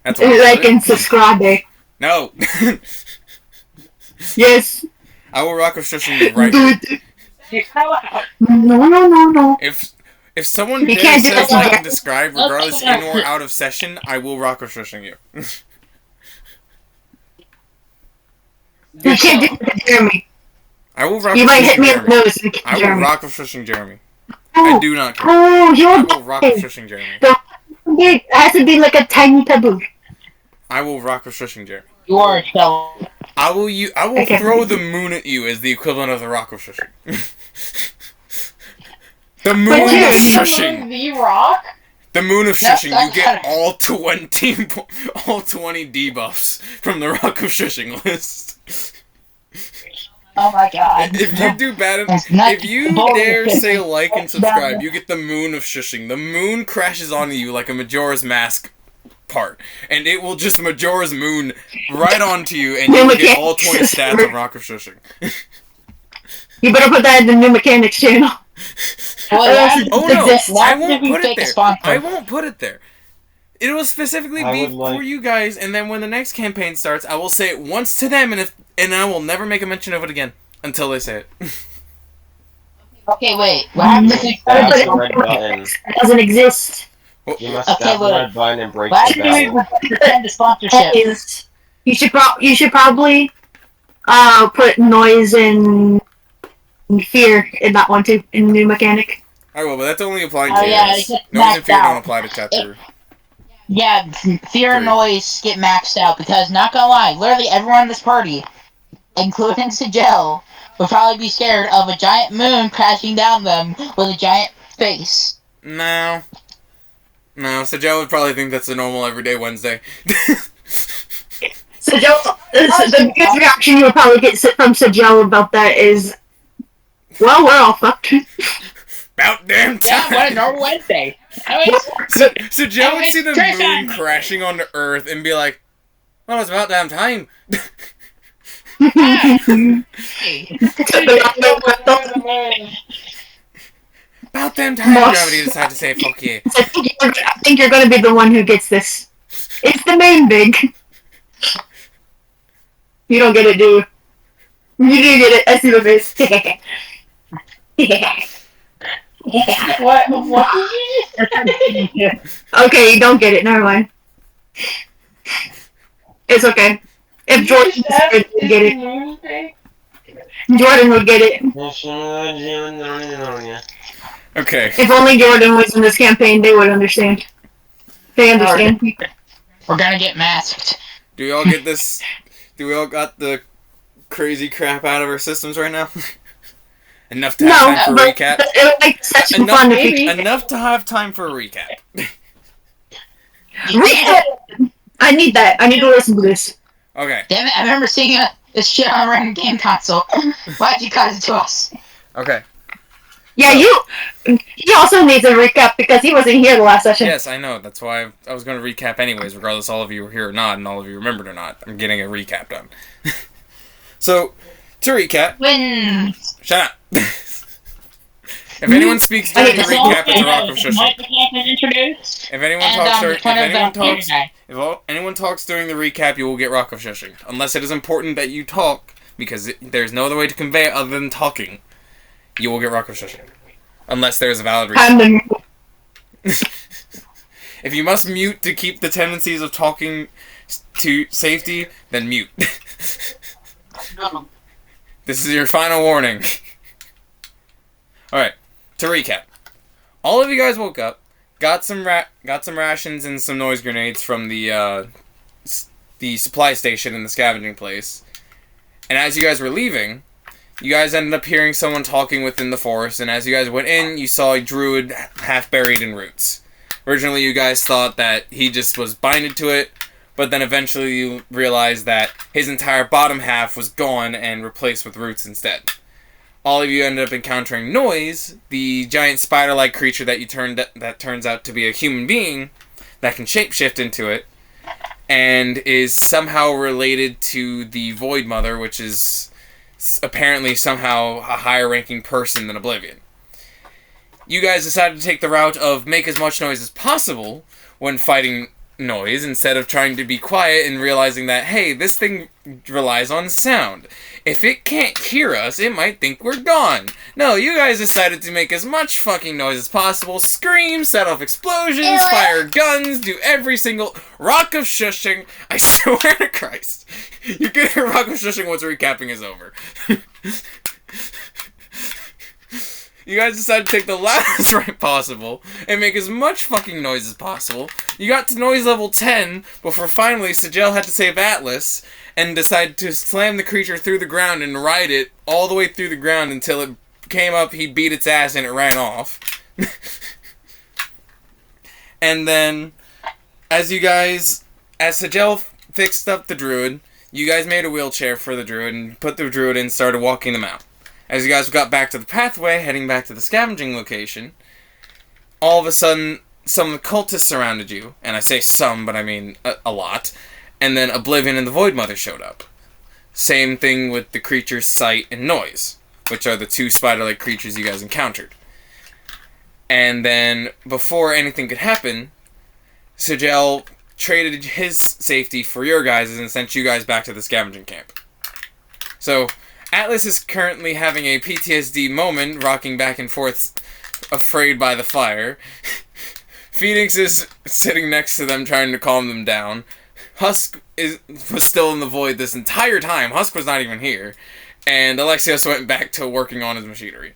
That's what Like and subscribe. No. Yes. I will rock shushing you right now. No. If someone You dare can't do says that. like and describe, regardless in or out of session, I will rock shushing you. You can't do that to Jeremy. I will rock You might hit shushing me in the Jeremy. nose. I will rock shushing Jeremy. Oh, I do not care. Oh, you're I will rock shushing Jeremy. It has to be like a tiny pebble. I will rock shushing Jeremy. You are Sjel. I will throw the moon at you as the equivalent of the rock of shushing. The moon of shushing. The rock? The moon of shushing. You get all 20 debuffs from the rock of shushing list. Oh my god. If you do bad, if you dare say like and subscribe, you get the moon of shushing. The moon crashes onto you like a Majora's Mask part, and it will just Majora's moon right onto you, and you get all 20 stats of rock of shushing. You better put that in the new mechanics channel. Oh no, I won't put it there. I won't put it there. It will specifically be for you guys, and then when the next campaign starts, I will say it once to them, and I will never make a mention of it again until they say it. Okay, wait. What happens if it doesn't exist? You must tap the red button and break the bell. The sponsorship. You should probably put noise and fear in that one too, in the new mechanic. I will, but that's only applying to noise and fear don't apply to chapter. Yeah, fear and noise get maxed out because, not gonna lie, literally everyone in this party, including Sjel, would probably be scared of a giant moon crashing down them with a giant face. No, Sjel would probably think that's a normal everyday Wednesday. Sjel, the biggest reaction you would probably get from Sjel about that is, well, we're all fucked. About damn time. Yeah, what a normal Wednesday. So Joe would see the moon crashing onto Earth and be like, well, it's about damn time. About damn time gravity decided to say fuck you. I think you're gonna be the one who gets this. It's the main big. You don't get it, do you? You do get it. I see the face. What? Okay, you don't get it. Never mind. It's okay. If Jordan would get it. Jordan would get it. Okay. If only Jordan was in this campaign, they would understand. They understand. We're gonna get masked. Do we all get this? Do we all got the crazy crap out of our systems right now? Enough to have time for a recap? Enough to have time for a recap. I need that. I need to listen to this. Okay. Damn it, I remember seeing this shit on a random game console. Why'd you guys it to us? Okay. Yeah, he also needs a recap because he wasn't here the last session. Yes, I know. That's why I was going to recap anyways, regardless all of you were here or not, and all of you remembered or not. I'm getting a recap done. So, to recap... Shut up! If anyone speaks during the recap, it's a rock of shushing. If anyone talks during the recap, you will get rock of shushing. Unless it is important that you talk, because there's no other way to convey it other than talking, you will get rock of shushing. Unless there's a valid reason. If you must mute to keep the tendencies of talking to safety, then mute. This is your final warning. Alright, to recap. All of you guys woke up, got some rations and some noise grenades from the supply station in the scavenging place. And as you guys were leaving, you guys ended up hearing someone talking within the forest, and as you guys went in, you saw a druid half buried in roots. Originally, you guys thought that he just was binded to it, but then eventually you realized that his entire bottom half was gone and replaced with roots instead. All of you ended up encountering Noise, the giant spider-like creature that turns out to be a human being that can shapeshift into it, and is somehow related to the Void Mother, which is apparently somehow a higher-ranking person than Oblivion. You guys decided to take the route of make as much noise as possible when fighting noise instead of trying to be quiet and realizing that, hey, this thing relies on sound. If it can't hear us, it might think we're gone. No, you guys decided to make as much fucking noise as possible, scream, set off explosions, fire guns, do every single rock of shushing. I swear to Christ. You get a rock of shushing once recapping is over. You guys decided to take the loudest right possible and make as much fucking noise as possible. You got to noise level 10 before finally Sjel had to save Atlas and decided to slam the creature through the ground and ride it all the way through the ground until it came up, he beat its ass, and it ran off. And then, as Sjel fixed up the druid, you guys made a wheelchair for the druid and put the druid in and started walking them out. As you guys got back to the pathway, heading back to the scavenging location, all of a sudden, some of the cultists surrounded you. And I say some, but I mean a lot. And then Oblivion and the Void Mother showed up. Same thing with the creatures Sight and Noise, which are the two spider-like creatures you guys encountered. And then, before anything could happen, Sjel traded his safety for your guys' and sent you guys back to the scavenging camp. So, Atlas is currently having a PTSD moment, rocking back and forth, afraid by the fire. Phoenix is sitting next to them, trying to calm them down. Husk was still in the void this entire time. Husk was not even here. And Alexios went back to working on his machinery.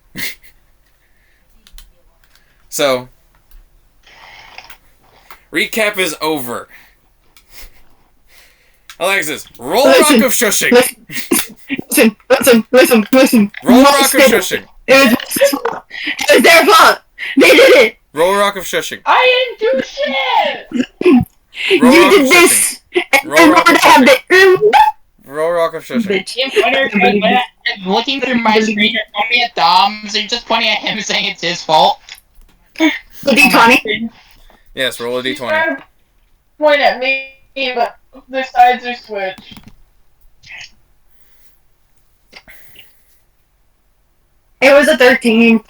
So, recap is over. Alexis, roll rock of shushing. Listen. Roll rock of shushing. It was their fault. They did it. Roll rock of shushing. I didn't do shit! You did this. Roll rock of shushing. The Roll rock of shushing. I'm looking through my screen, you're pointing at Dom, so you're just pointing at him saying it's his fault. D20. Yes, roll a d20. Point at me, but the sides are switched. It was a 13.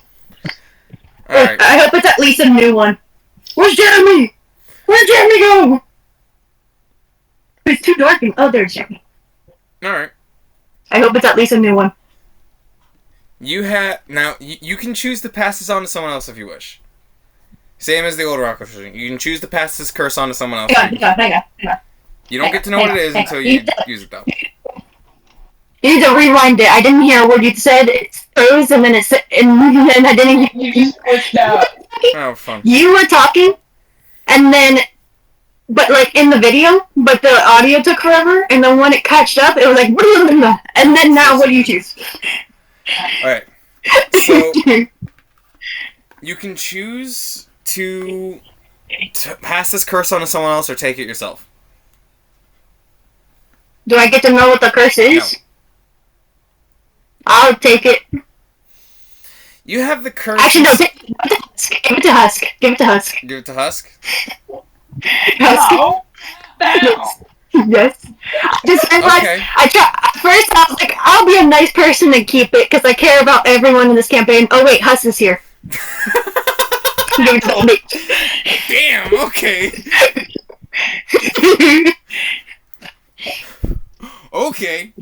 Alright. I hope it's at least a new one. Where's Jeremy? Where'd Jeremy go? It's too dark. Oh, there's Jeremy. Alright. I hope it's at least a new one. You can choose to pass this on to someone else if you wish. Same as the old rock of shushing. You can choose to pass this curse on to someone else. Hang on. You don't get to know what it is until you use it, though. You need to rewind it. I didn't hear a word you said. It froze, and then and I didn't hear You just switched out. Oh, fun. You were talking, and then, but like in the video, but the audio took forever, and then when it catched up, it was like, and then now what do you choose? Alright. So, you can choose to pass this curse on to someone else or take it yourself. Do I get to know what the curse is? No. I'll take it. You have the curse. Actually, no. Give it to Husk. Give it to Husk. Give it to Husk? Husk. No! No! Yes. Just realized, Okay. at first I was like, I'll be a nice person and keep it, because I care about everyone in this campaign. Oh wait, Husk is here. Give it to me. Damn, okay. Okay.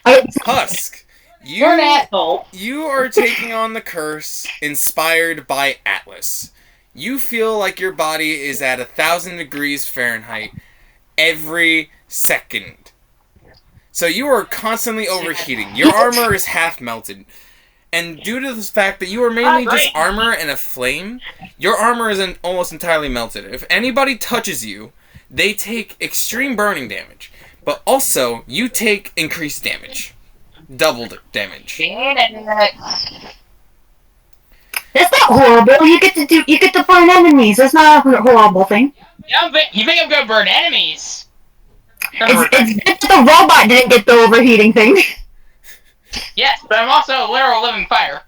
Husk. You're an asshole. You are taking on the curse inspired by Atlas. You feel like your body is at 1,000 degrees Fahrenheit every second. So you are constantly overheating. Your armor is half melted. And due to the fact that you are mainly just armor and a flame, your armor is almost entirely melted. If anybody touches you, they take extreme burning damage. But also, you take increased damage. Doubled damage. That's not horrible. You get to burn enemies. That's not a horrible thing. Yeah, but you think I'm gonna burn enemies? It's good that the robot didn't get the overheating thing. Yes, but I'm also a literal living fire.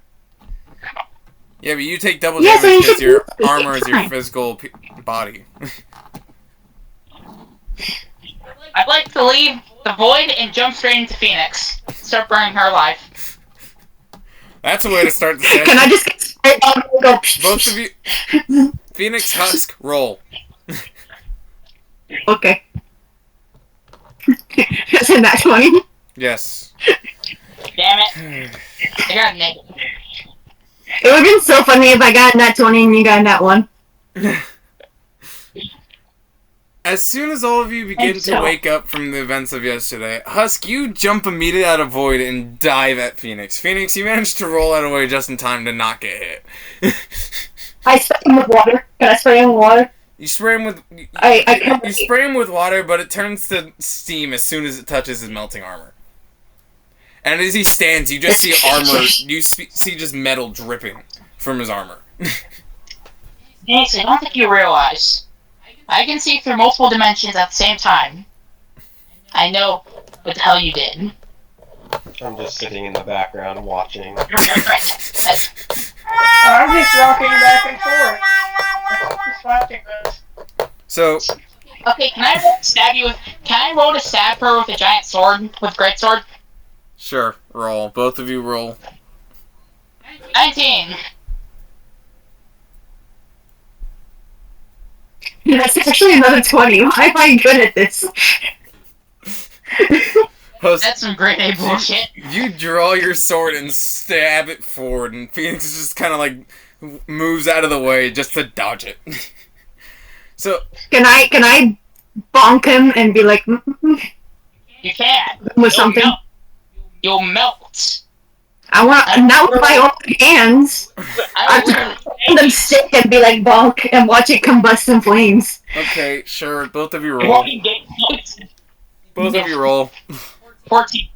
Yeah, but you take double Yeah, so damage you because should- your armor is your fine. physical body. I'd like to leave the void and jump straight into Phoenix. Start burning her alive. That's a way to start the session. Can I just get straight on and go? Both of you, Phoenix, Husk, roll. Okay. Isn't that 20? Yes. Damn it. I got a negative. It would have been so funny if I got in that 20 and you got in that 1. As soon as all of you begin to wake up from the events of yesterday, Husk, you jump immediately out of Void and dive at Phoenix. Phoenix, you managed to roll out of the way just in time to not get hit. I spray him with water. Can I spray him with water? You spray him with you spray him with water, but it turns to steam as soon as it touches his melting armor. And as he stands, you just see armor. You see just metal dripping from his armor. Phoenix, I don't think you realize. I can see through multiple dimensions at the same time. I know what the hell you did. I'm just sitting in the background watching. I'm just rocking back and forth. Just watching this. So, Okay, can I roll to stab her with a giant sword, with great sword? sure, roll. Both of you roll. 19. That's actually another 20. Why am I good at this? Husk, That's some grade A bullshit. you draw your sword and stab it forward, and Phoenix just kind of like moves out of the way just to dodge it. So, Can I bonk him and be like, You can't. with something? You'll melt. I want, not with my own hands. I will Let them stick and be like bonk and watch it combust in flames. okay, sure, both of you roll. walking game. Both of you roll. 14.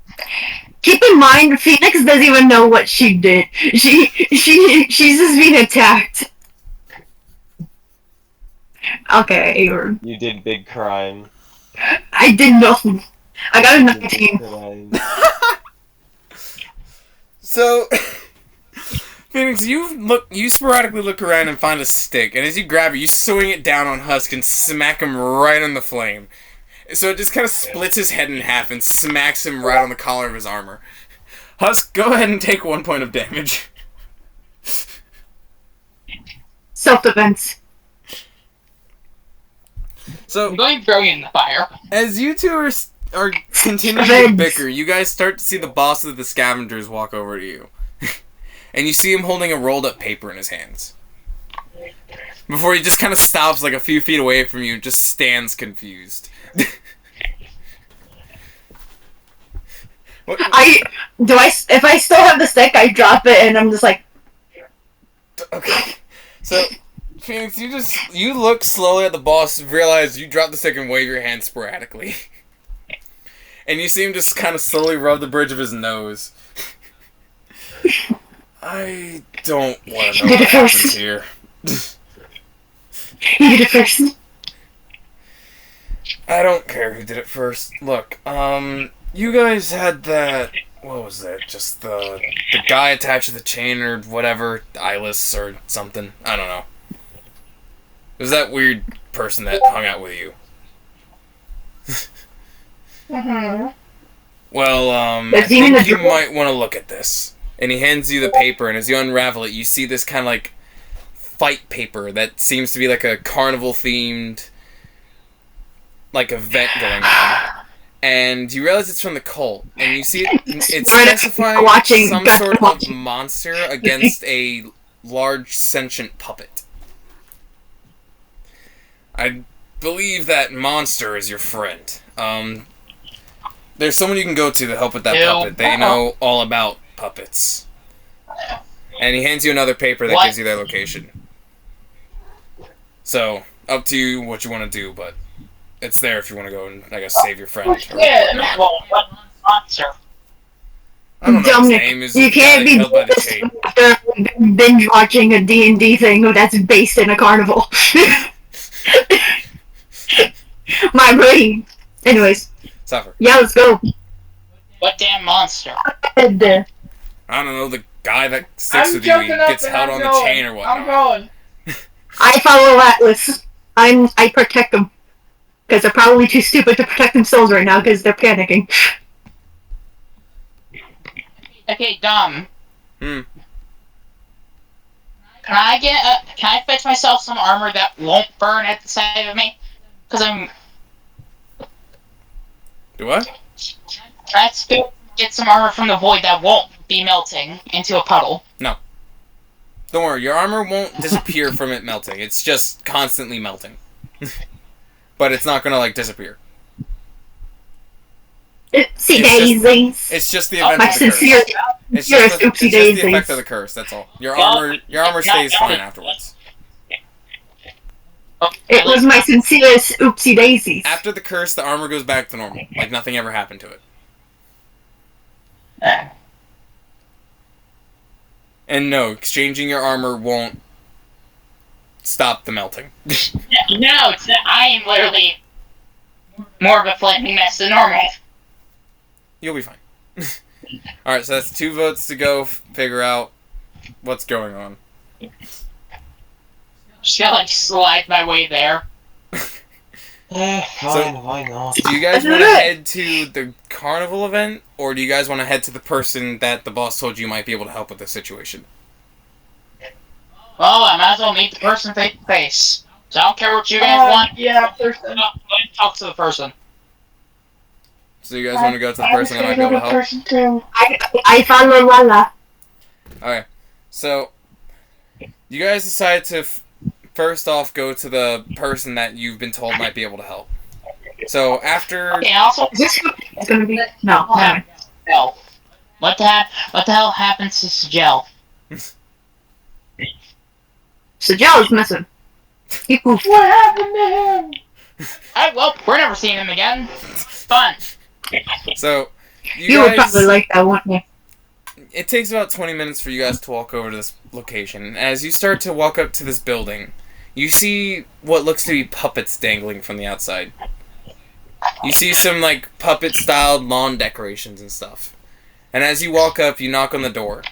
Keep in mind, Phoenix doesn't even know what she did. She's just being attacked. Okay, You did big crime. I did nothing. I got a 19. Crime. So, Phoenix, you sporadically look around and find a stick, and as you grab it, you swing it down on Husk and smack him right on the flame. So it just kind of splits his head in half and smacks him right on the collar of his armor. Husk, go ahead and take 1 point of damage. Self-defense. So, I'm going to throw you in the fire. as you two are continuing to bicker, you guys start to see the boss of the scavengers walk over to you. And you see him holding a rolled up paper in his hands. Before he just kind of stops like a few feet away from you and just stands confused. If I still have the stick, I drop it and I'm just like, Okay. So, Phoenix, you look slowly at the boss, realize you drop the stick and wave your hand sporadically. And you see him just kind of slowly rub the bridge of his nose. I don't want to know what happens here. you did it first. I don't care who did it first. Look, you guys had that, what was that, just the guy attached to the chain or whatever, eyeless or something, I don't know. It was that weird person that hung out with you. Well, I think you might want to look at this. And he hands you the paper, and as you unravel it, you see this kind of like fight paper that seems to be like a carnival-themed like event going on. And you realize it's from the cult, and you see it's specifying some sort of monster against a large sentient puppet. I believe that monster is your friend. There's someone you can go to help with that puppet. They know all about puppets. And he hands you another paper that gives you their location. So, up to you what you want to do, but it's there if you want to go and, I guess, save your friend. Yeah, well, what monster? I don't know his name. Is you can't be held by the chain. after binge watching a D&D thing that's based in a carnival. My brain. Anyways. Suffer. Yeah, let's go. What damn monster? I don't know, the guy that sticks with you, he gets held on the chain or whatnot. I'm going. I follow Atlas. I protect them. Because they're probably too stupid to protect themselves right now because they're panicking. Okay, Dom. Hmm. Can I fetch myself some armor that won't burn at the sight of me? Because I'm Do what? Let's go get some armor from the void that won't be melting into a puddle. Don't worry, your armor won't disappear from it melting. It's just constantly melting. But it's not gonna, like, disappear. Oopsie daisies. It's just the event My of the curse. sincere, It's yes, just the oopsie effect daisies. of the curse, that's all. Your armor stays fine afterwards. It was my sincerest oopsie daisies. After the curse, the armor goes back to normal. Like nothing ever happened to it. And no, exchanging your armor won't stop the melting. No, I am literally more of a flaming mess than normal. You'll be fine. Alright, so that's 2 votes to go figure out what's going on. Just gotta like slide my way there. Fine, why not? Do you guys want to head to the carnival event, or do you guys want to head to the person that the boss told you might be able to help with the situation? Well, I might as well meet the person face to face. So I don't care what you guys want. Yeah, person. Go talk to the person. So you guys want to go to the person that might be able to help? Person too. I follow Lala. Okay, so you guys decide to first off go to the person that you've been told might be able to help. So after Okay, also, Is this what it's gonna be? No. Sjel. What the hell happens to Sjel? Sajel is missing. He poofed. What happened to him? Alright, well, we're never seeing him again. Fun. so You would probably like that, wouldn't you? it takes about 20 minutes for you guys to walk over to this location. As you start to walk up to this building, you see what looks to be puppets dangling from the outside. You see some, like, puppet-styled lawn decorations and stuff. And as you walk up, you knock on the door.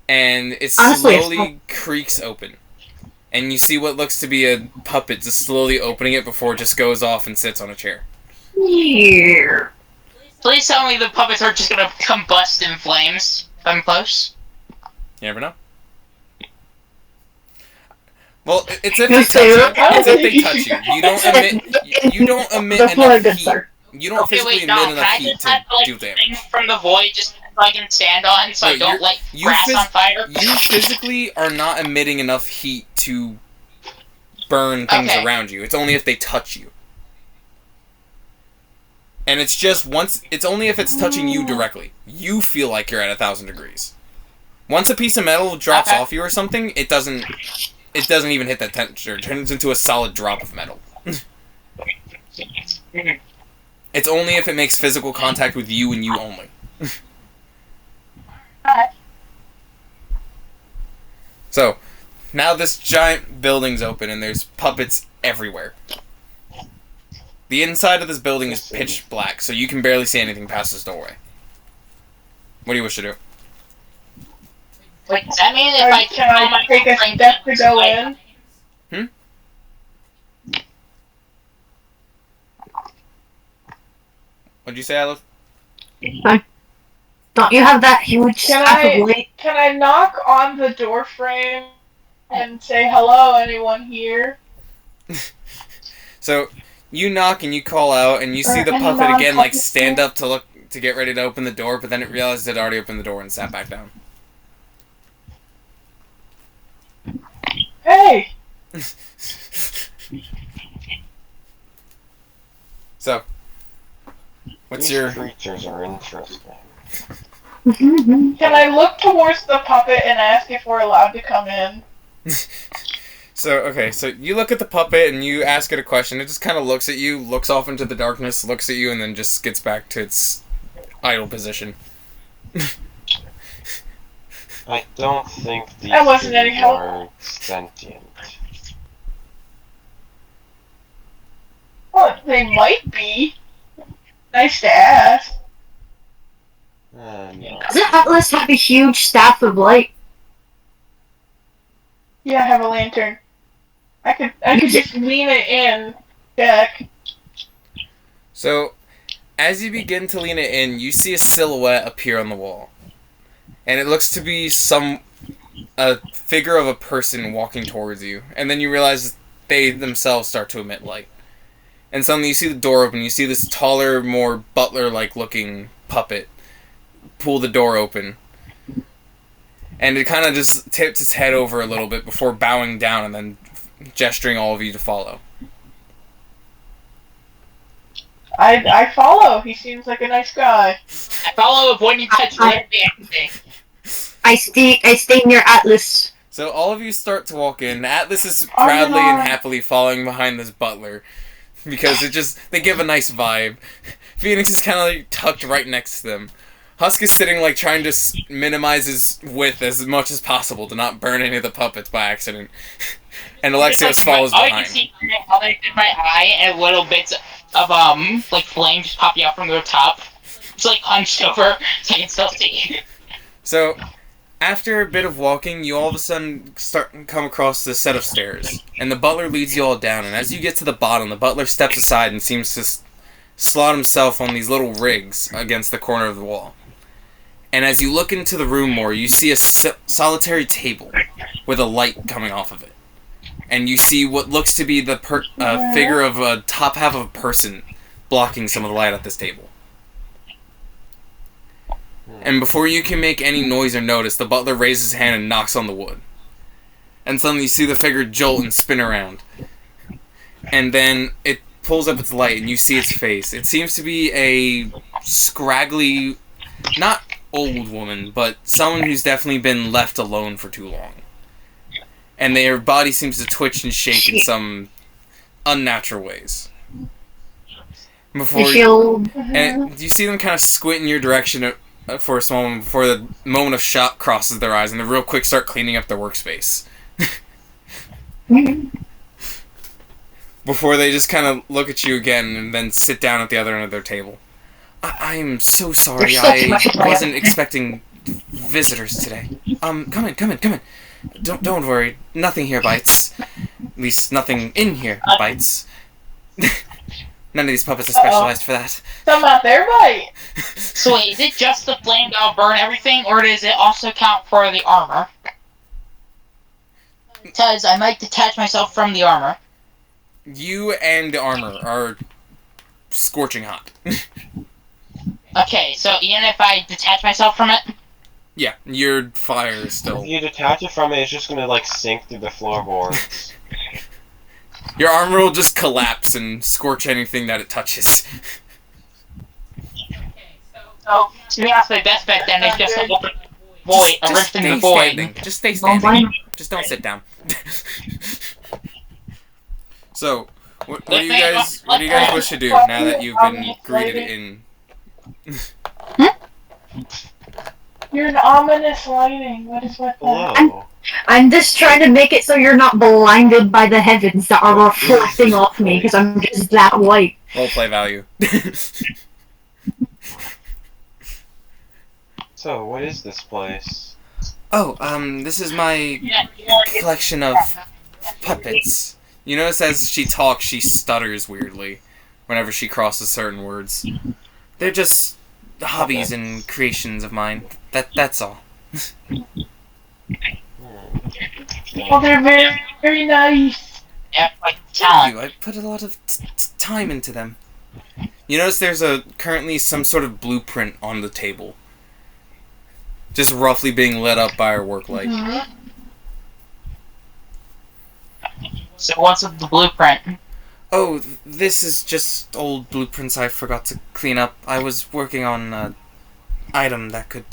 And it Honestly, it's slowly creaks open. And you see what looks to be a puppet just slowly opening it before it just goes off and sits on a chair. Yeah. Please tell me the puppets are just gonna combust in flames. If I'm close. You never know. Well, it's if Yes, they touch sir. you. It's if they touch you. You don't emit Before I enough get heat. started. You don't Okay, physically wait, emit no, can enough I heat just have to like do thing damage. from the void just so I can stand on so No, I don't you're- light you grass on fire? You physically are not emitting enough heat to burn things Okay. around you. It's only if they touch you. And it's just it's only if it's touching you directly. You feel like you're at 1,000 degrees. Once a piece of metal drops Okay. off you or something, it doesn't even hit that temperature. It turns into a solid drop of metal. It's only if it makes physical contact with you and you only. So, now this giant building's open and there's puppets everywhere. The inside of this building is pitch black, so you can barely see anything past this doorway. What do you wish to do? Wait, does that mean if I Can I take a step to go in? What'd you say, Alice? Don't you have that huge Can stack I- of weight? Can I knock on the door frame and say, hello, anyone here? So, you knock and you call out and you see the Any puppet again, like, non-puppets stand here? up to get ready to open the door, but then it realized it already opened the door and sat back down. Hey! So, what's These your... creatures are interesting. Can I look towards the puppet and ask if we're allowed to come in? So, okay, so you look at the puppet and you ask it a question. It just kind of looks at you, looks off into the darkness, looks at you, and then just gets back to its idle position. I don't think these That wasn't any things help. are sentient. Well, they might be. Nice to ask. No. Doesn't Atlas have a huge staff of light? Yeah, I have a lantern. I could just lean it in, check. So, as you begin to lean it in, you see a silhouette appear on the wall. And it looks to be a figure of a person walking towards you. And then you realize they themselves start to emit light. And suddenly you see the door open. You see this taller, more butler-like looking puppet pull the door open. And it kind of just tips its head over a little bit before bowing down and then gesturing all of you to follow. I follow. He seems like a nice guy. I follow avoiding touch literally everything. I stay near Atlas. So all of you start to walk in. Atlas is proudly and happily following behind this butler. Because they give a nice vibe. Phoenix is kind of like tucked right next to them. Husk is sitting like trying to minimize his width as much as possible to not burn any of the puppets by accident. And Alexios follows behind. I can see how they did my eye and little bits of like flames just popping out from their top. It's like hunched over, so I can still see. So, after a bit of walking, you all of a sudden come across this set of stairs, and the butler leads you all down. And as you get to the bottom, the butler steps aside and seems to slot himself on these little rigs against the corner of the wall. And as you look into the room more, you see a solitary table with a light coming off of it. And you see what looks to be the figure of a top half of a person blocking some of the light at this table. And before you can make any noise or notice, the butler raises his hand and knocks on the wood. And suddenly you see the figure jolt and spin around. And then it pulls up its light and you see its face. It seems to be a scraggly, not old woman, but someone who's definitely been left alone for too long. And their body seems to twitch and shake in some unnatural ways. You see them kind of squint in your direction for a small moment before the moment of shock crosses their eyes, and they real quick start cleaning up their workspace. Before they just kind of look at you again and then sit down at the other end of their table. I'm so sorry, I wasn't expecting visitors today. Come in. Don't worry, nothing here bites. At least nothing in here bites. None of these puppets are specialized for that. Some out there bite. So wait, is it just the flame that'll burn everything, or does it also count for the armor? Because I might detach myself from the armor. You and the armor are scorching hot. Okay, so even if I detach myself from it? Yeah, your fire is still... If you detach it from it, it's just gonna, like, sink through the floorboards. Your armor will just collapse and scorch anything that it touches. So, to be honest, my best bet then is just to open the void, a rift in the void. Just stay standing. Just don't sit down. So, what do you guys wish to do now that you've been greeted in? You're an ominous lighting. What is with that? Hello. I'm just trying to make it so you're not blinded by the heavens that are reflecting off me, because I'm just that white. Roleplay value. So, what is this place? Oh, this is my collection of puppets. You notice as she talks, she stutters weirdly whenever she crosses certain words. They're just hobbies and creations of mine. That's all. Well, they're very, very nice. Yeah, like Thank you. I put a lot of time into them. You notice there's currently some sort of blueprint on the table. Just roughly being lit up by our work light. Mm-hmm. So what's with the blueprint? Oh, this is just old blueprints I forgot to clean up. I was working on an item that could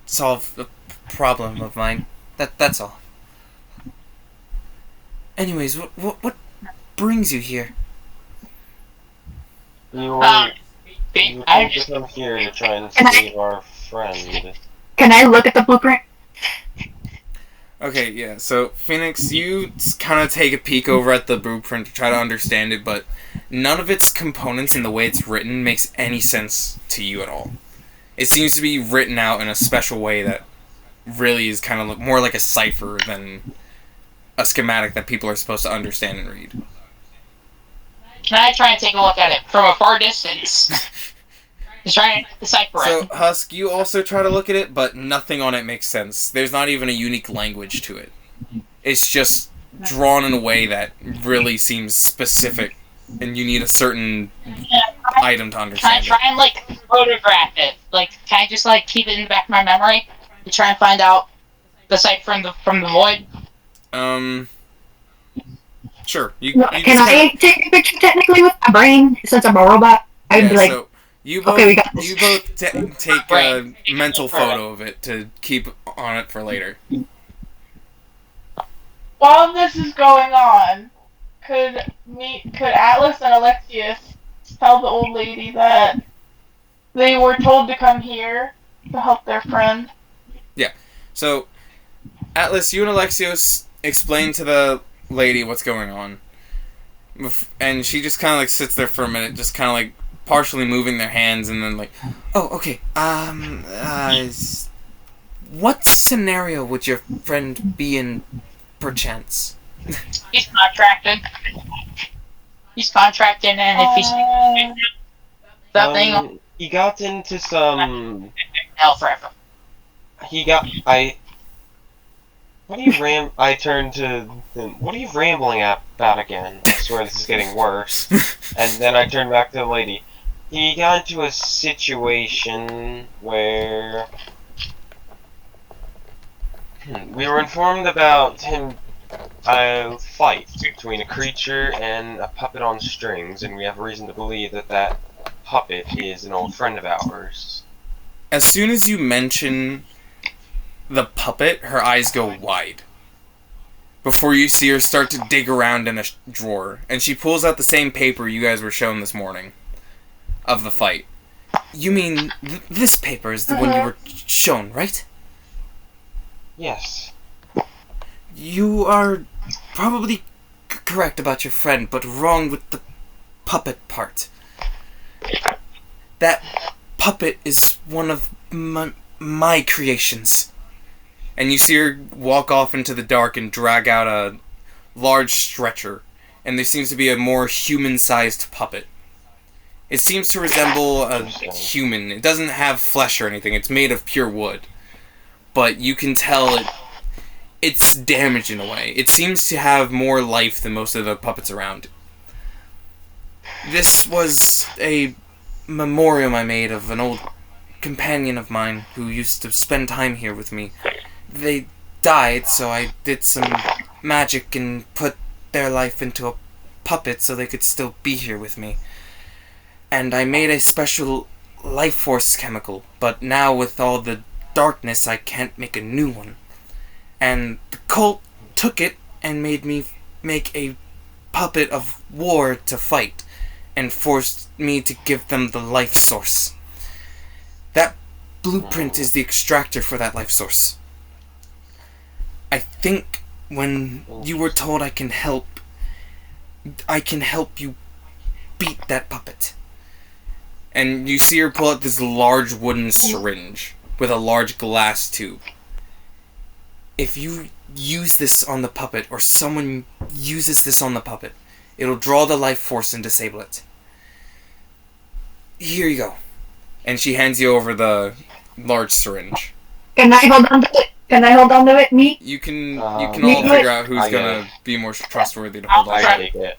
solve a problem of mine. That's all. Anyways, what brings you here? I just come here to try and save our friend. Can I look at the blueprint? Okay, yeah, so Phoenix, you kind of take a peek over at the blueprint to try to understand it, but none of its components and the way it's written makes any sense to you at all. It seems to be written out in a special way that really is kind of more like a cipher than a schematic that people are supposed to understand and read. Can I try and take a look at it from a far distance? Just trying to decipher it. So, Husk, you also try to look at it, but nothing on it makes sense. There's not even a unique language to it. It's just drawn in a way that really seems specific and you need a certain item to Can I understand try it. and, like, photograph it? Like, can I just, like, keep it in the back of my memory to try and find out the site from the void? Sure. You Can just I kinda, take a picture technically with my brain since I'm a robot? I'd yeah. be like, So you okay, we both got this. you both take Right. a mental photo of it to keep on it for later. While this is going on, could Atlas and Alexius tell the old lady that they were told to come here to help their friend? So, Atlas, you and Alexios explain to the lady what's going on. And she just kind of like sits there for a minute, just kind of like partially moving their hands, and then like, oh, okay. What scenario would your friend be in, perchance? He's contracted. He's contracted, and if he's something, He got into some. hell forever. What are you I turned to him. What are you rambling about again? I swear this is getting worse. And then I turned back to the lady. He got into a situation where we were informed about a fight between a creature and a puppet on strings, and we have reason to believe that puppet is an old friend of ours. As soon as you mention the puppet, her eyes go wide. Before you see her start to dig around in a drawer, and she pulls out the same paper you guys were shown this morning of the fight. You mean this paper is the one you were shown, right? Yes. You are probably correct about your friend, but wrong with the puppet part. That puppet is one of my creations. And you see her walk off into the dark and drag out a large stretcher, and there seems to be a more human-sized puppet. It seems to resemble a human. It doesn't have flesh or anything. It's made of pure wood. But you can tell it's damaged in a way. It seems to have more life than most of the puppets around. This was a memoriam I made of an old companion of mine who used to spend time here with me. They died, so I did some magic and put their life into a puppet so they could still be here with me. And I made a special life force chemical, but now with all the darkness I can't make a new one. And the cult took it and made me make a puppet of war to fight, and forced me to give them the life source. That blueprint is the extractor for that life source. I think when you were told I can help you beat that puppet. And you see her pull out this large wooden syringe with a large glass tube. If you use this on the puppet, or someone uses this on the puppet, it'll draw the life force and disable it. Here you go. And she hands you over the large syringe. Can I hold on to it? Can I hold on to it, me? You can all Me? figure out who's I get gonna be more trustworthy to hold on I to. take it.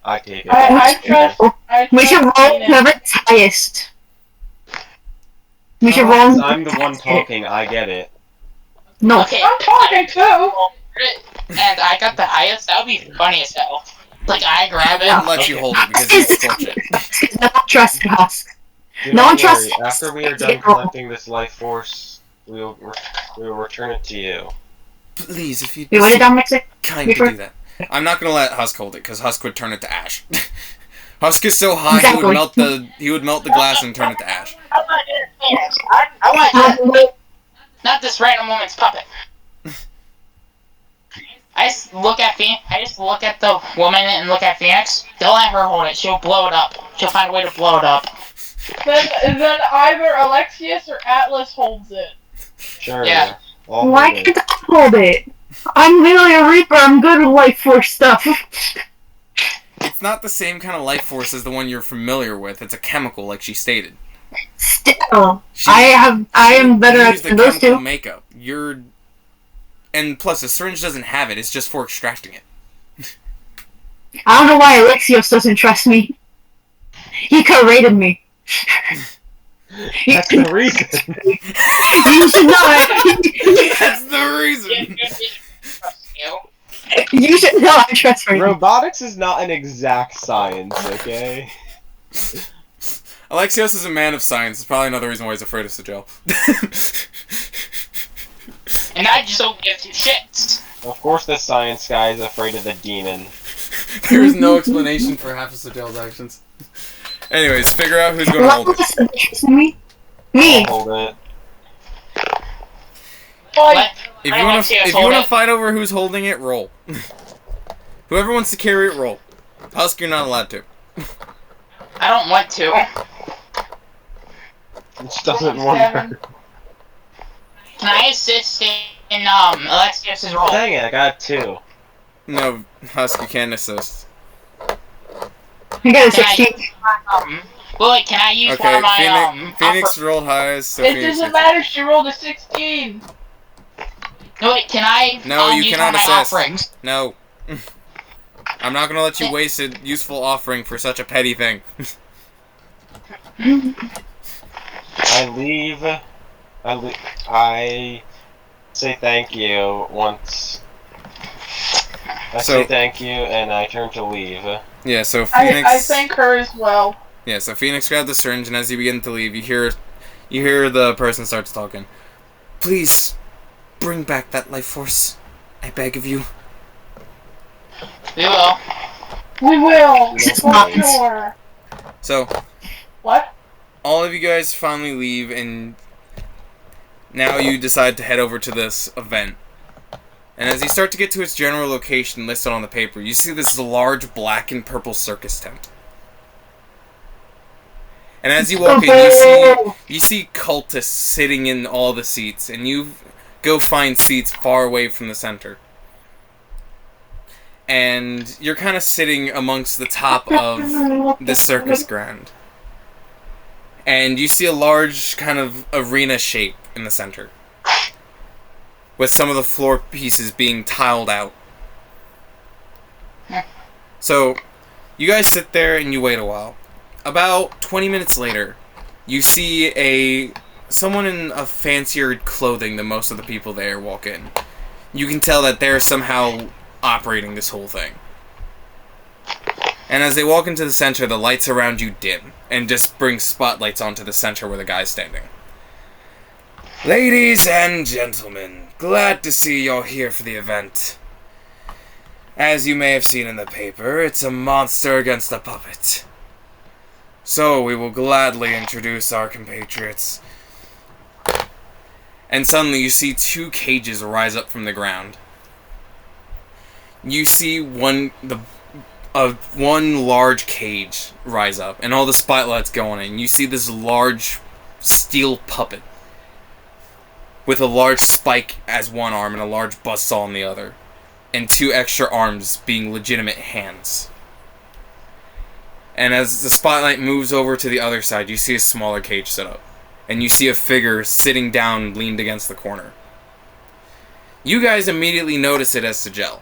I take it. We should roll whoever's highest. We should roll. I'm the one talking, I get it. No. Okay. I'm talking too! And I got the highest. That would be funny as hell. Like, I grab I it. won't let you hold it because you scorch it. No one trusts Husk. Do No not one trusts worry, us. after we are done collecting this life force, we will return it to you. Please, if you'd We would have done Mexico. kind to do that. I'm not gonna let Husk hold it because Husk would turn it to ash. Husk is so high Exactly. he would melt the glass and turn it to ash. I want not this random woman's puppet. I just look at the woman and look at Phoenix. Don't let her hold it. She'll blow it up. She'll find a way to blow it up. Then either Alexius or Atlas holds it. Sure. Yeah. I'll Why hold it. can't I hold it? I'm literally a Reaper. I'm good with life force stuff. It's not the same kind of life force as the one you're familiar with. It's a chemical, like she stated. Still, She I am better at used the those chemical two. makeup. And plus, the syringe doesn't have it. It's just for extracting it. I don't know why Alexios doesn't trust me. He rated me. That's the reason. You should know it. That's the reason. You should know I trust her. Robotics is not an exact science, okay? Alexios is a man of science. It's probably another reason why he's afraid of Sjel. And I just don't give two shits. Of course the science guy is afraid of the demon. There is no explanation for half of Sjel's actions. Anyways, figure out who's going to hold it. Me? Me. I'll hold it. What? If you want to fight over who's holding it, roll. Whoever wants to carry it, roll. Husk, you're not allowed to. I don't want to. It doesn't work. Can I assist in Alexios' role? Dang it, I got 2. No, Husk, you can't assist. I got a Can 16. Well, wait, can I use one Okay, of my Phoenix rolled highest, so It Phoenix doesn't gets matter. She rolled a 16. No, wait, can I No, you use cannot one of my assist. offerings? No. I'm not gonna let you waste a useful offering for such a petty thing. I leave. I say thank you once. I say thank you and I turn to leave. Yeah, so Phoenix. I thank her as well. Yeah, so Phoenix grabbed the syringe, and as you begin to leave, you hear the person starts talking. Please, bring back that life force. I beg of you. We will. We will. It's For not. sure. So, What? all of you guys finally leave, and now you decide to head over to this event. And as you start to get to its general location listed on the paper, you see this large black and purple circus tent. And as you walk in, you see cultists sitting in all the seats, and you go find seats far away from the center. And you're kind of sitting amongst the top of the circus ground. And you see a large kind of arena shape in the center, with some of the floor pieces being tiled out. So, you guys sit there and you wait a while. About 20 minutes later, you see someone in a fancier clothing than most of the people there walk in. You can tell that they're somehow operating this whole thing. And as they walk into the center, the lights around you dim, and just bring spotlights onto the center where the guy's standing. Ladies and gentlemen, glad to see you're here for the event. As you may have seen in the paper, it's a monster against a puppet. So we will gladly introduce our compatriots. And suddenly you see 2 cages rise up from the ground. You see one large cage rise up, and all the spotlights go on it, and you see this large steel puppet with a large spike as one arm and a large buzzsaw on the other, and 2 extra arms being legitimate hands. And as the spotlight moves over to the other side, you see a smaller cage set up, and you see a figure sitting down leaned against the corner. You guys immediately notice it as Sjel,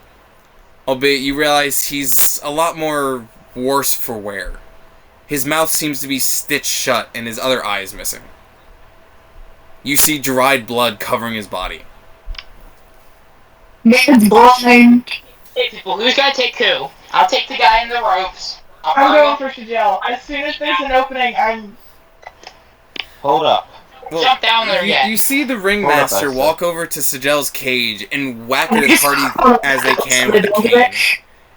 albeit you realize he's a lot more worse for wear. His mouth seems to be stitched shut and his other eye is missing. You see dried blood covering his body. Man's blind. Hey people, who's gonna take who? I'll take the guy in the ropes. I'm going for Sjel. As soon as there's an opening, I'm. Hold up. Well, Jump down there yet. You see the ringmaster walk over to Sjel's cage and whack it as hard as they can with the cane.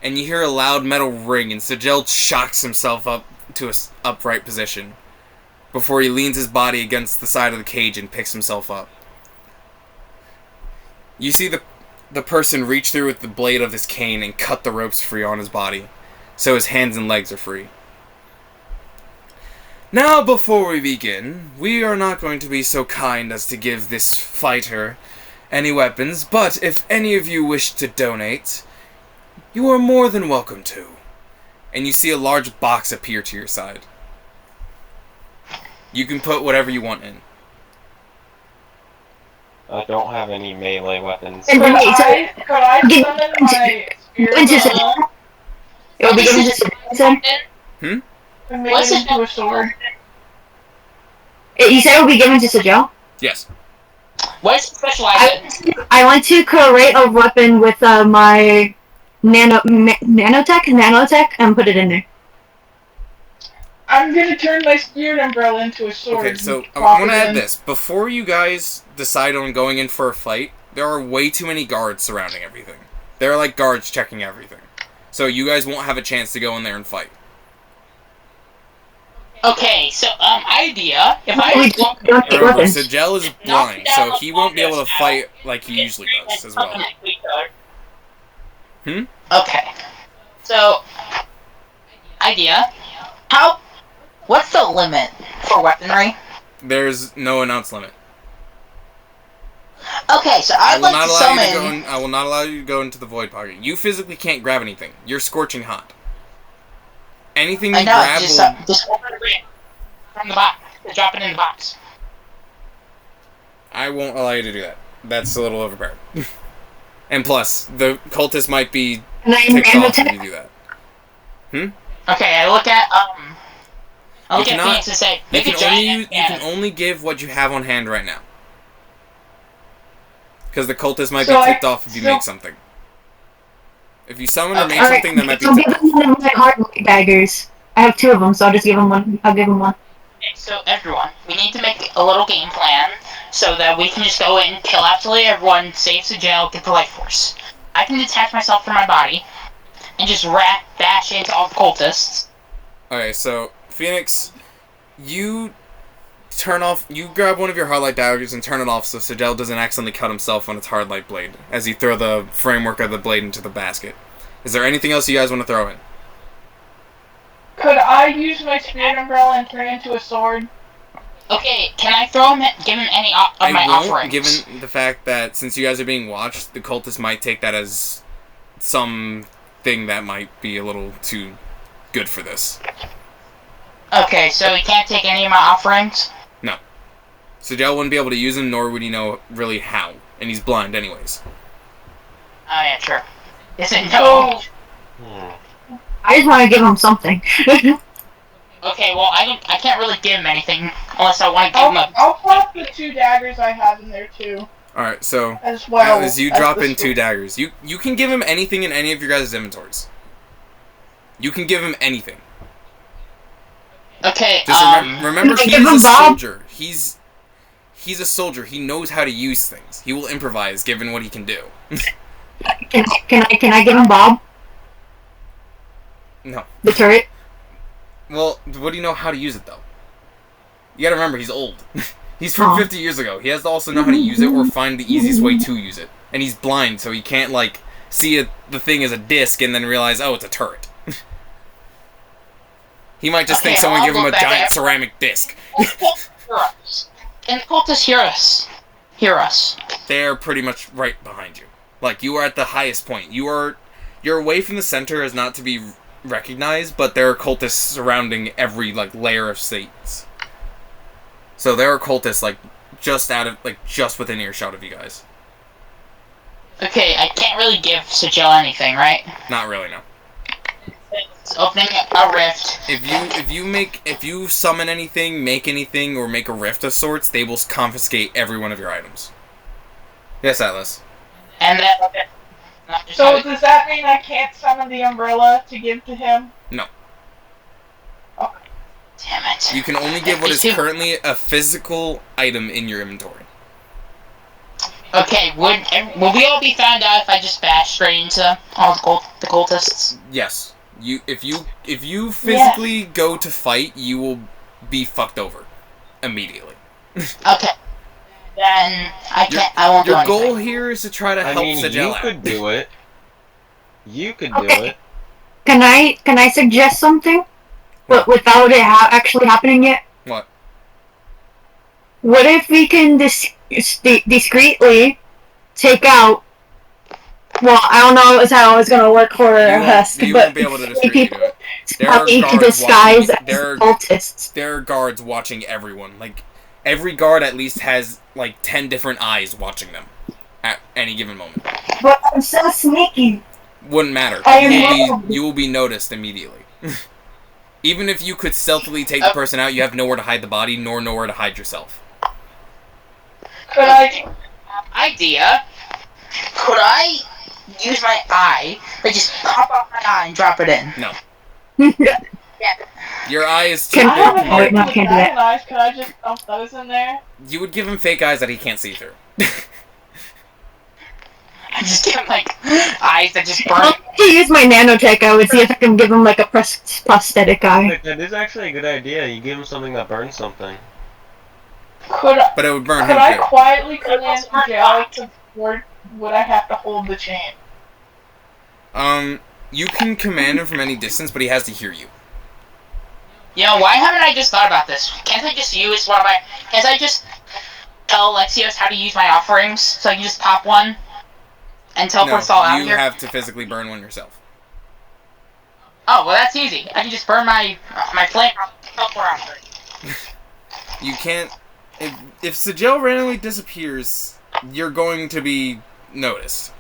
And you hear a loud metal ring, and Sjel shocks himself up to an upright position before he leans his body against the side of the cage and picks himself up. You see the person reach through with the blade of his cane and cut the ropes free on his body, so his hands and legs are free. Now, before we begin, we are not going to be so kind as to give this fighter any weapons, but if any of you wish to donate, you are more than welcome to. And you see a large box appear to your side. You can put whatever you want in. I don't have any melee weapons. And Could wait, so I summon my spirit? It will be given to Sjel. And made What's it it into a sword. You said it will be given to Sjel? Yes. What's specialized in? I want to create a weapon with my nanotech, and put it in there. I'm gonna turn my spirit umbrella into a sword. Okay, so and I plop want to it add in. this. Before you guys decide on going in for a fight, there are way too many guards surrounding everything. There are like guards checking everything. So you guys won't have a chance to go in there and fight. Okay, so idea. If I We just walk don't get Remember, weapons. Sjel is blind, so he won't be able to fight like he usually does as well. Okay. So idea. What's the limit for weaponry? There's no announced limit. Okay, so I I'd will like not to allow you to go summon. in, I will not allow you to go into the void pocket. You physically can't grab anything. You're scorching hot. Anything I you know, grab will... just open it from the box. Just drop it in the box. I won't allow you to do that. That's a little overpowered. And plus, the cultist might be And I ticked off if you nanotech. do that. Okay, I look at You cannot- Phoenix and say, You make a can, giant you can only give what you have on hand right now. Because the cultist might be So ticked off if you so- make something. If you summon or Okay. make something, that might be I'll give ticked him off. one of my hard daggers. I have 2 of them, so I'll just give him one. I'll give him one. Okay, so everyone, we need to make a little game plan so that we can just go in, kill absolutely everyone, save Sjel, get the life force. I can detach myself from my body and just bash into all the cultists. Okay, so, Phoenix, you grab one of your hard light daggers and turn it off so Sjel doesn't accidentally cut himself on its hard light blade as you throw the framework of the blade into the basket. Is there anything else you guys want to throw in? Could I use my spirit umbrella and turn it into a sword? Okay, can I throw him, give him any of my I won't, offerings? given the fact that since you guys are being watched, the cultists might take that as something that might be a little too good for this. Okay, so he can't take any of my offerings? Sjel wouldn't be able to use him, nor would he know really how. And he's blind anyways. Oh yeah, sure. Is it no? I just want to give him something. Okay, well I can't really give him anything unless I want to give him a. I'll plop the 2 daggers I have in there too, Alright, so as well. as you as drop the in 2 daggers, you can give him anything in any of your guys' inventories. You can give him anything. Okay, Just remember Can I he give him is a Bob? soldier. He's a soldier. He knows how to use things. He will improvise given what he can do. Can I give him Bob? No. The turret? Well, what do you know how to use it, though? You gotta remember, he's old. He's from 50 years ago. He has to also know how to use it or find the easiest way to use it. And he's blind, so he can't, like, see the thing as a disc and then realize, oh, it's a turret. He might just think Okay, someone I'll give him go a back giant there. ceramic disc. Can the cultists hear us? Hear us. They're pretty much right behind you. Like, you are at the highest point. You're away from the center as not to be recognized, but there are cultists surrounding every, like, layer of states. So there are cultists, like, just within earshot of you guys. Okay, I can't really give Sjel anything, right? Not really, no. It's opening a rift. If you summon anything, make anything, or make a rift of sorts, they will confiscate every one of your items. Yes, Atlas. And then... not just So have it- does that mean I can't summon the umbrella to give to him? Damn it. You can only give what is It's too- currently a physical item in your inventory. Okay, would we all be found out if I just bashed straight into all the cultists? Yes. If you physically go to fight, you will be fucked over immediately. Okay. Then I won't do Your anything. goal here is to try to I help mean, Sjel you out. could do it. You could do Okay. it. Can I suggest something? What? But without it actually happening yet? What? What if we can discreetly take out... Well, I don't know how it's gonna work for us, You but won't be able to discreetly do it. There are to guards disguise watching- as cultists. There are guards watching everyone. Like, every guard at least has, like, 10 different eyes watching them at any given moment. But I'm so sneaky. wouldn't matter. I am You will be noticed immediately. Even if you could stealthily take the person out, you have nowhere to hide the body, nor nowhere to hide yourself. Could I? Idea. Could I use my eye, like just pop off my eye and drop it in? No. Yeah. Your eye is too Can I big. have a Oh, wait, pair no, of can't do that. dragon eyes. Could I just dump those in there? You would give him fake eyes that he can't see through. I just give him like eyes that just burn. I'll use my nanotech. I would see if I can give him like a prosthetic eye. That is actually a good idea. You give him something that burns something. But it would burn Could him I too. quietly command Sjel, or would I have to hold the chain? You can command him from any distance, but he has to hear you. You know, why haven't I just thought about this? Can't I just use one of my... Can't I just tell Alexios how to use my offerings, so I can just pop one and teleport us all out you here? have to physically burn one yourself. Oh, well that's easy. I can just burn my flame teleport out here. You can't... If Sjel randomly disappears, you're going to be noticed.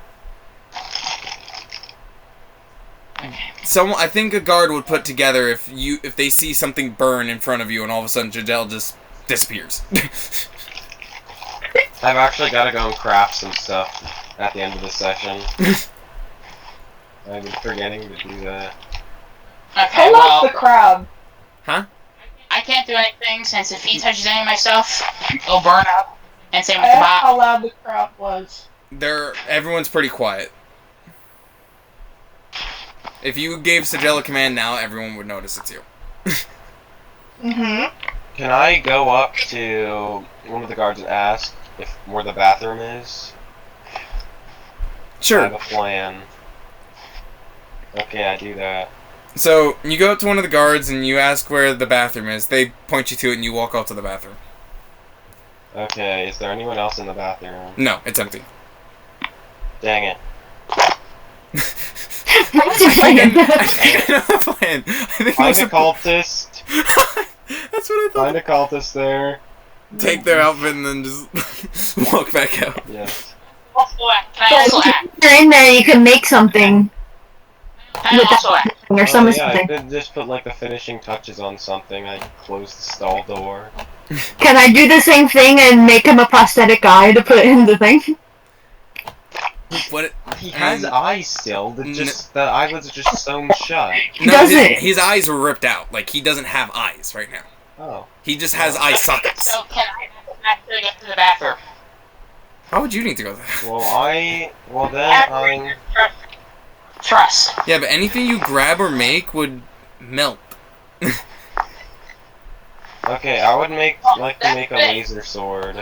I think a guard would put together if they see something burn in front of you and all of a sudden Sjel just disappears. I've actually got to go and craft some stuff at the end of the session. I've been forgetting to do that. Okay, Who lost the well, crowd? Huh? I can't do anything since if he touches any of my stuff, it'll burn up. And same I with the asked bot. how loud the crowd was. Everyone's pretty quiet. If you gave Sjel a command now, everyone would notice it's you. Mm-hmm. Can I go up to one of the guards and ask where the bathroom is? I Sure. have a plan. Okay, I do that. So, you go up to one of the guards and you ask where the bathroom is. They point you to it and you walk off to the bathroom. Okay, is there anyone else in the bathroom? No, it's empty. Dang it. What's your plan? I think I know the plan. I think Find most a cultist. That's what I thought. Find a cultist there. Take their outfit and then just walk back out. Yes. Can I also act? If you're in there, you can make something Can I also act? or Oh, something. yeah, I could just put like the finishing touches on something. I close the stall door. Can I do the same thing and make him a prosthetic eye to put in the thing? What? He has eyes still. The eye was just sewn shut. No, doesn't. his eyes were ripped out. Like, he doesn't have eyes right now. Oh. He just has eye sockets. So can I actually get to the bathroom? How would you need to go there? Well then I'm... Trust. Yeah, but anything you grab or make would melt. Okay, I would like to make a laser sword. Or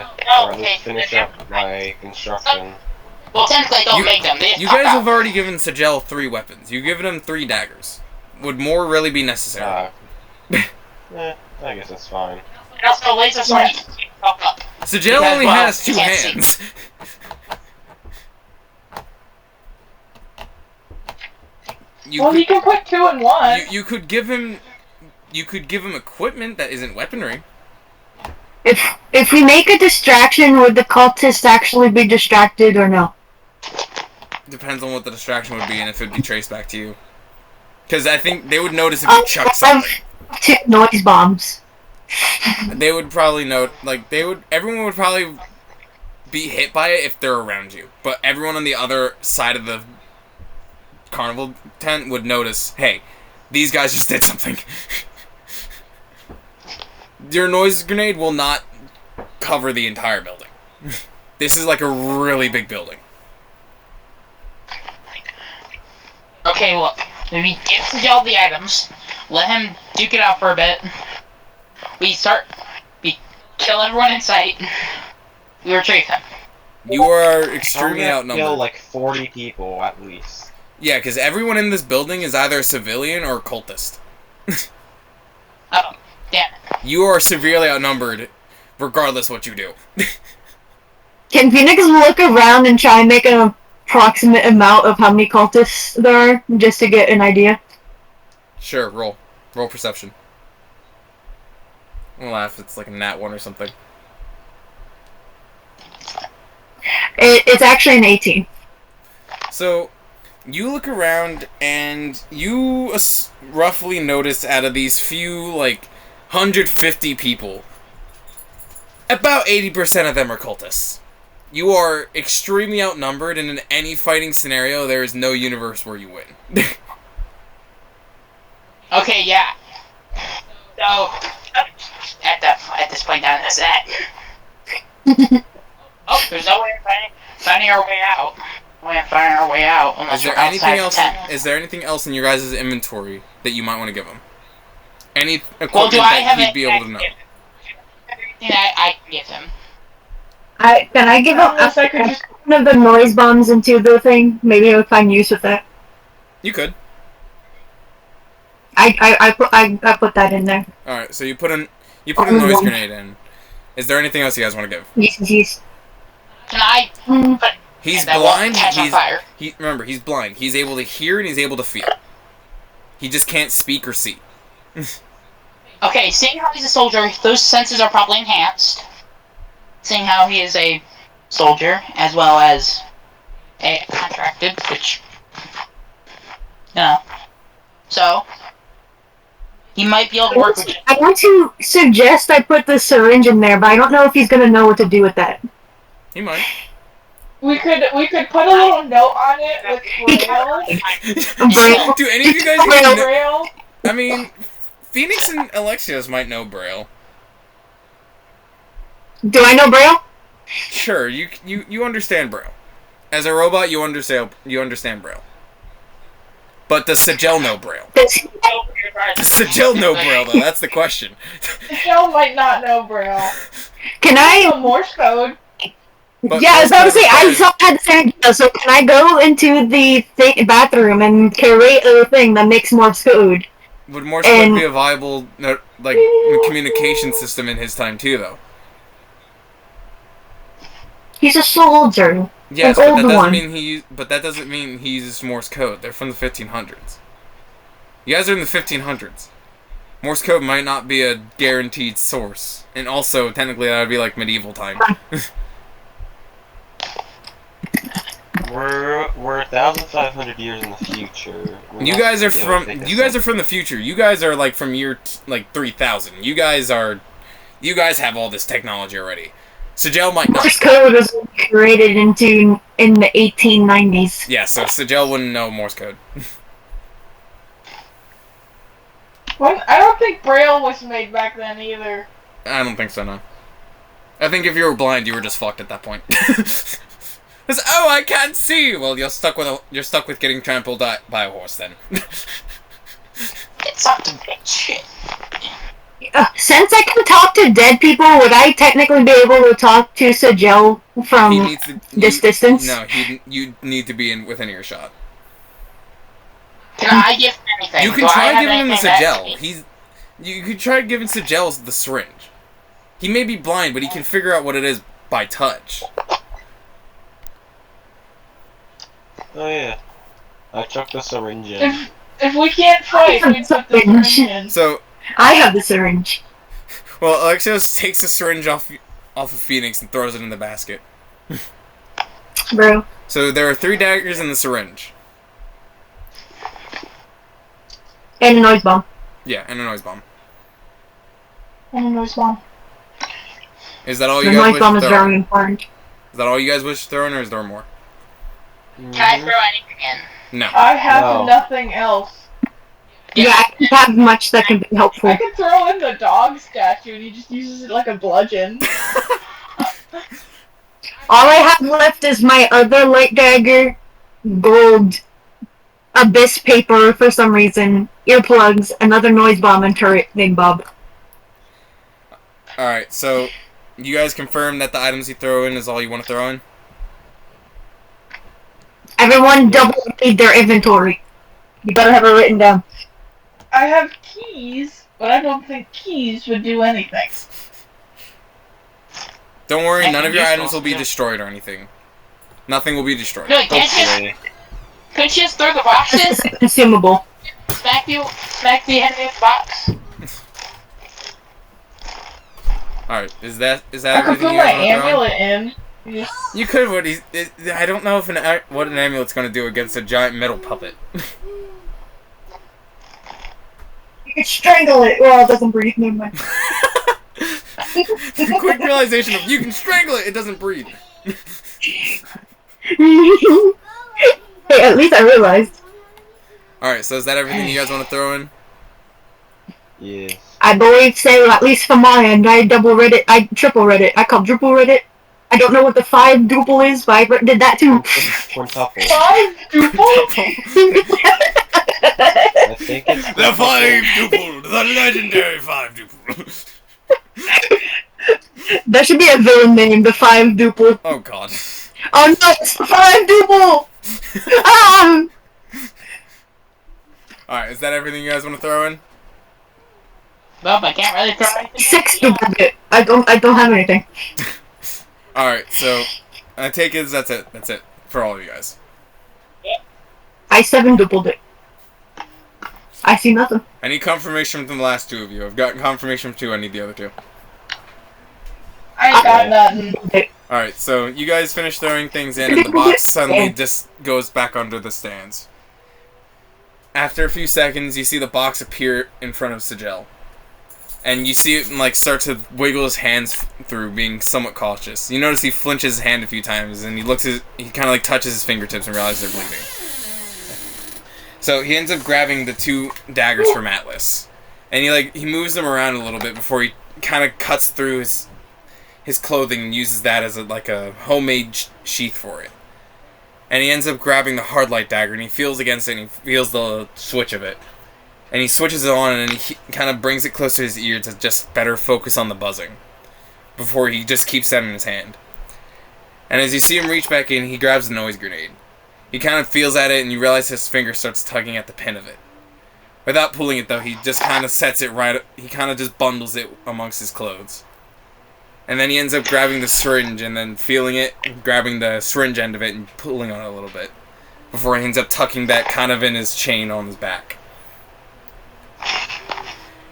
at least finish up my construction. Well, technically I don't You- make them. They just You pop guys out. have already given Sjel 3 weapons. You've given him 3 daggers. Would more really be necessary? I guess that's fine. And also laser sword you can pop up. Sjel because, only well, has 2 you can't see. hands. You Well, could, he can put 2 in 1. you could give him equipment that isn't weaponry. If we make a distraction, would the cultist actually be distracted or no? Depends on what the distraction would be and if it would be traced back to you. Because I think they would notice if you chuck something. 2 noise bombs. They would probably note, everyone would probably be hit by it if they're around you. But everyone on the other side of the carnival tent would notice, hey, these guys just did something. Your noise grenade will not cover the entire building. This is like a really big building. Okay, look. We give Sjel the items, let him duke it out for a bit. We kill everyone in sight. We retrieve him. You are I'm extremely gonna outnumbered. kill like 40 people at least. Yeah, because everyone in this building is either a civilian or a cultist. Oh, damn it. You are severely outnumbered, regardless what you do. Can Phoenix look around and try and make an approximate amount of how many cultists there are, just to get an idea? Sure, roll. Roll perception. I'm gonna laugh, it's like a nat 1 or something. It's actually an 18. So, you look around and you roughly notice out of these few, like, 150 people, about 80% of them are cultists. You are extremely outnumbered, and in any fighting scenario, there is no universe where you win. Okay, yeah. So, at this point down the set. Oh, there's no way of finding our way out. Unless Is there we're outside anything the else? tent. Is there anything else in your guys' inventory that you might want to give him? Any equipment Well, do I have that he'd be able to know? Anything I can give him? Can I give up Unless I could just. one of the noise bombs into the thing? Maybe I would find use with that. You could. I put that in there. All right, so you put a noise grenade in. Is there anything else you guys want to give? Yes. Can I put He's that won't blind. catch on fire? Remember, he's blind. He's able to hear and he's able to feel. He just can't speak or see. Okay, seeing how he's a soldier, those senses are probably enhanced. Seeing how he is a soldier, as well as a contracted, which, you know. So, he might be able to work with... I want to suggest I put the syringe in there, but I don't know if he's gonna know what to do with that. He might. We could put a little note on it with Braille. Braille. Do any of you guys even know? Braille. I mean, Phoenix and Alexios might know Braille. Do I know Braille? Sure, you understand Braille. As a robot, you understand Braille. But does Sjel know Braille? Does Sjel know Braille, though? That's the question. Sjel might not know Braille. Can I know I? Morse code. But Yeah, I was about to say, I Morse saw that same idea, so can I go into the bathroom and create a thing that makes Morse code? would Morse code be a viable communication system in his time too, though? He's a soldier. Yes, An but old that doesn't one. mean that doesn't mean he uses Morse code. They're from the 1500s. You guys are in the 1500s. Morse code might not be a guaranteed source, and also technically that would be like medieval time. We're 1,500 years in the future. You guys are from the future. You guys are like from year 3000. You guys have all this technology already. Sjel might not. Morse code was created in the 1890s. Yeah, so Sjel wouldn't know Morse code. Well, I don't think Braille was made back then either. I don't think so, no. I think if you were blind, you were just fucked at that point. It's, oh, I can't see. Well, you're stuck with getting trampled by a horse then. It's up to bitch. Since I can talk to dead people, would I technically be able to talk to Sjel from this distance? No, you need to be within earshot. Can I give him anything? You can try giving him the Sjel. You could try giving Sjel the syringe. He may be blind, but he can figure out what it is by touch. Oh yeah. I chucked the syringe in. If we can't fight, we put the syringe in. So I have the syringe. well, Alexios takes the syringe off of Phoenix and throws it in the basket. Bro. So there are 3 daggers in the syringe. And a noise bomb. Yeah, and a noise bomb. And a noise bomb. Is that all The you guys noise wish bomb to is throw very in? important. Is that all you guys wish to throw in, or is there more? Can I throw anything in? No. I have No. nothing else. Yeah, I don't have much that can be helpful. I could throw in the dog statue and he just uses it like a bludgeon. All I have left is my other light dagger, gold, abyss paper for some reason, earplugs, another noise bomb, and turret big bob. Alright, so you guys confirm that the items you throw in is all you want to throw in? Everyone double read their inventory. You better have it written down. I have keys, but I don't think keys would do anything. Don't worry, That's none of your useful, items will be yeah. destroyed or anything. Nothing will be destroyed. No, can't you just throw the boxes? Consumable. smack the enemy with the box? Alright, is that I could everything put you my guys want to throw in? amulet in. You could, but I don't know if what an amulet's going to do against a giant metal puppet. You could strangle it. Well, it doesn't breathe. Never mind. The quick realization of you can strangle it, it doesn't breathe. Hey, at least I realized. Alright, so is that everything you guys want to throw in? Yes. I believe so, at least from my end. I triple read it. I quadruple read it. I don't know what the 5 duple is, but I did that too. Quintuple. 5 duple? I think it's The 5 duple! The legendary 5 duple! That should be a villain name, the 5 duple. Oh god. Oh no, it's the 5 duple! Ah! Alright, is that everything you guys want to throw in? Nope, I can't really throw anything. 6 duple it. I don't have anything. Alright, so I take it as that's it. That's it for all of you guys. I 7 dupled it. I see nothing. I need confirmation from the last 2 of you. I've gotten confirmation from 2, I need the other 2. I ain't got nothing. Alright, so you guys finish throwing things in and the box suddenly just goes back under the stands. After a few seconds, you see the box appear in front of Sjel. And you see it like start to wiggle his hands through, being somewhat cautious. You notice he flinches his hand a few times, and he kind of like touches his fingertips and realizes they're bleeding. So he ends up grabbing the 2 daggers from Atlas, and he moves them around a little bit before he kind of cuts through his clothing and uses that as a homemade sheath for it. And he ends up grabbing the hard light dagger, and he feels against it, and he feels the switch of it. And he switches it on, and he kind of brings it closer to his ear to just better focus on the buzzing, before he just keeps that in his hand. And as you see him reach back in, he grabs the noise grenade. He kind of feels at it, and you realize his finger starts tugging at the pin of it. Without pulling it, though, he just kind of sets it right... He kind of just bundles it amongst his clothes. And then he ends up grabbing the syringe, and then feeling it, grabbing the syringe end of it, and pulling on it a little bit. Before he ends up tucking that kind of in his chain on his back.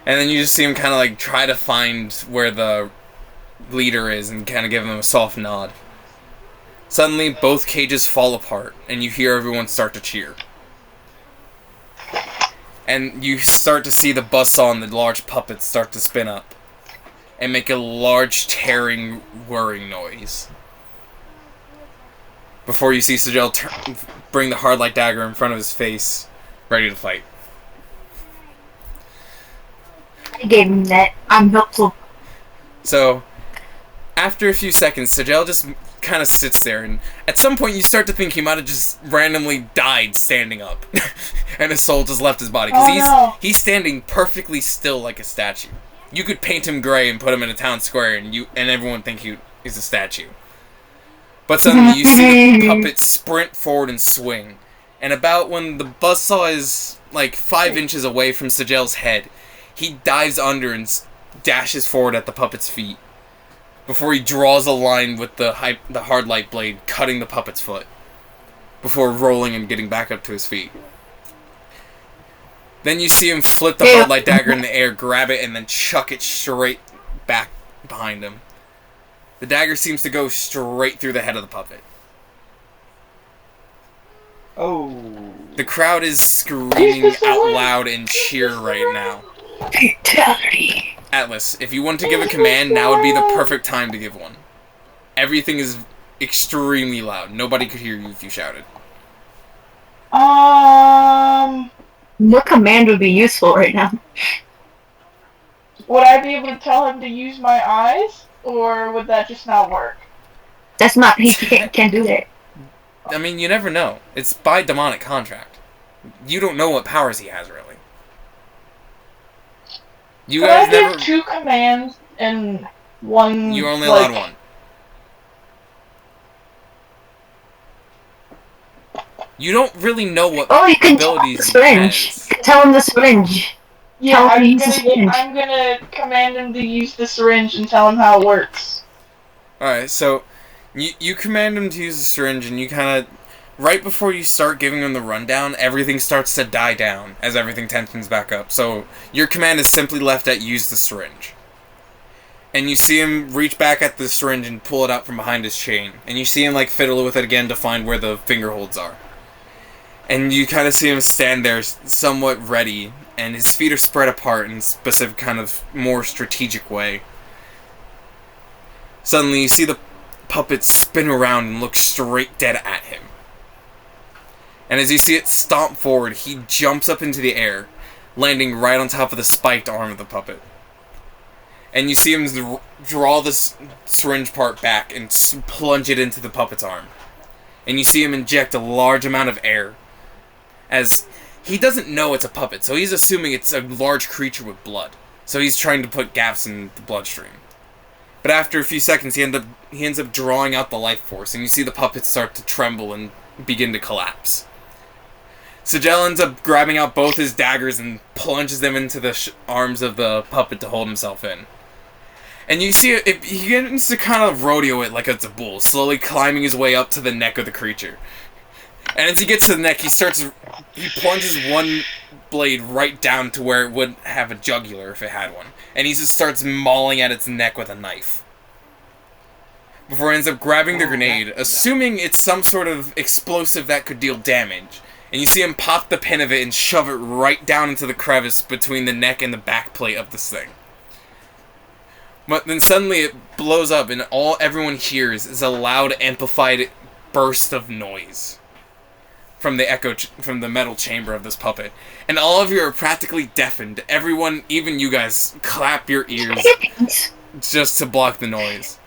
And then you just see him kind of like try to find where the leader is and kind of give him a soft nod. Suddenly, both cages fall apart, and you hear everyone start to cheer. And you start to see the buzzsaw and the large puppets start to spin up and make a large tearing, whirring noise. Before you see Sjel bring the hard light dagger in front of his face, ready to fight. I gave him that. I'm helpful. So, after a few seconds, Sjel just kind of sits there, and at some point you start to think he might have just randomly died standing up, and his soul just left his body, because he's standing perfectly still like a statue. You could paint him gray and put him in a town square, and everyone think he is a statue. But suddenly you see the puppet sprint forward and swing, and about when the buzzsaw is like 5 inches away from Sjel's head, he dives under and dashes forward at the puppet's feet, before he draws a line with the hard light blade, cutting the puppet's foot, before rolling and getting back up to his feet. Then you see him flip the hard light dagger in the air, grab it, and then chuck it straight back behind him. The dagger seems to go straight through the head of the puppet. Oh. The crowd is screaming out loud and cheer right now. Fatality. Atlas, if you want to give a command, now would be the perfect time to give one. Everything is extremely loud. Nobody could hear you if you shouted. What command would be useful right now? Would I be able to tell him to use my eyes, or would that just not work? That's not. He can't do that. I mean, you never know. It's by demonic contract. You don't know what powers he has, really. You Could guys I give never... 2 commands and one... You're only allowed one. You don't really know what Oh, you can tell him abilities the he syringe. has. You can tell him the syringe. Yeah, Tell him I'm to use the syringe. gonna command him to use the syringe and tell him how it works. Alright, so you command him to use the syringe, and you kind of... Right before you start giving him the rundown, everything starts to die down as everything tensions back up. So your command is simply left at use the syringe. And you see him reach back at the syringe and pull it out from behind his chain. And you see him like fiddle with it again to find where the finger holds are. And you kind of see him stand there somewhat ready, and his feet are spread apart in a specific kind of more strategic way. Suddenly you see the puppet spin around and look straight dead at him. And as you see it stomp forward, he jumps up into the air, landing right on top of the spiked arm of the puppet. And you see him draw this syringe part back and plunge it into the puppet's arm. And you see him inject a large amount of air, as he doesn't know it's a puppet, so he's assuming it's a large creature with blood. So he's trying to put gaps in the bloodstream. But after a few seconds, he ends up drawing out the life force, and you see the puppet start to tremble and begin to collapse. Sjel ends up grabbing out both his daggers and plunges them into the arms of the puppet to hold himself in. And you see he begins to kind of rodeo it like it's a bull, slowly climbing his way up to the neck of the creature. And as he gets to the neck, he plunges one blade right down to where it would have a jugular if it had one. And he just starts mauling at its neck with a knife. Before he ends up grabbing the grenade, assuming it's some sort of explosive that could deal damage. And you see him pop the pin of it and shove it right down into the crevice between the neck and the back plate of this thing. But then suddenly it blows up, and all everyone hears is a loud, amplified burst of noise from the metal chamber of this puppet. And all of you are practically deafened. Everyone, even you guys, clap your ears just to block the noise.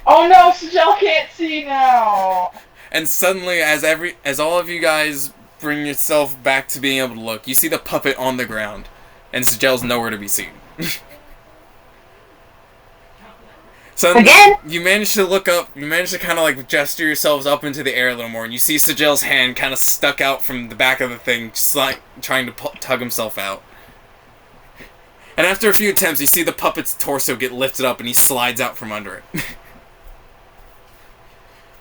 Oh no, Sjel can't see now! And suddenly, as all of you guys bring yourself back to being able to look, you see the puppet on the ground, and Sjel's nowhere to be seen. So again? You manage to look up, you manage to kind of like gesture yourselves up into the air a little more, and you see Sjel's hand kind of stuck out from the back of the thing, just like trying to tug himself out. And after a few attempts, you see the puppet's torso get lifted up and he slides out from under it.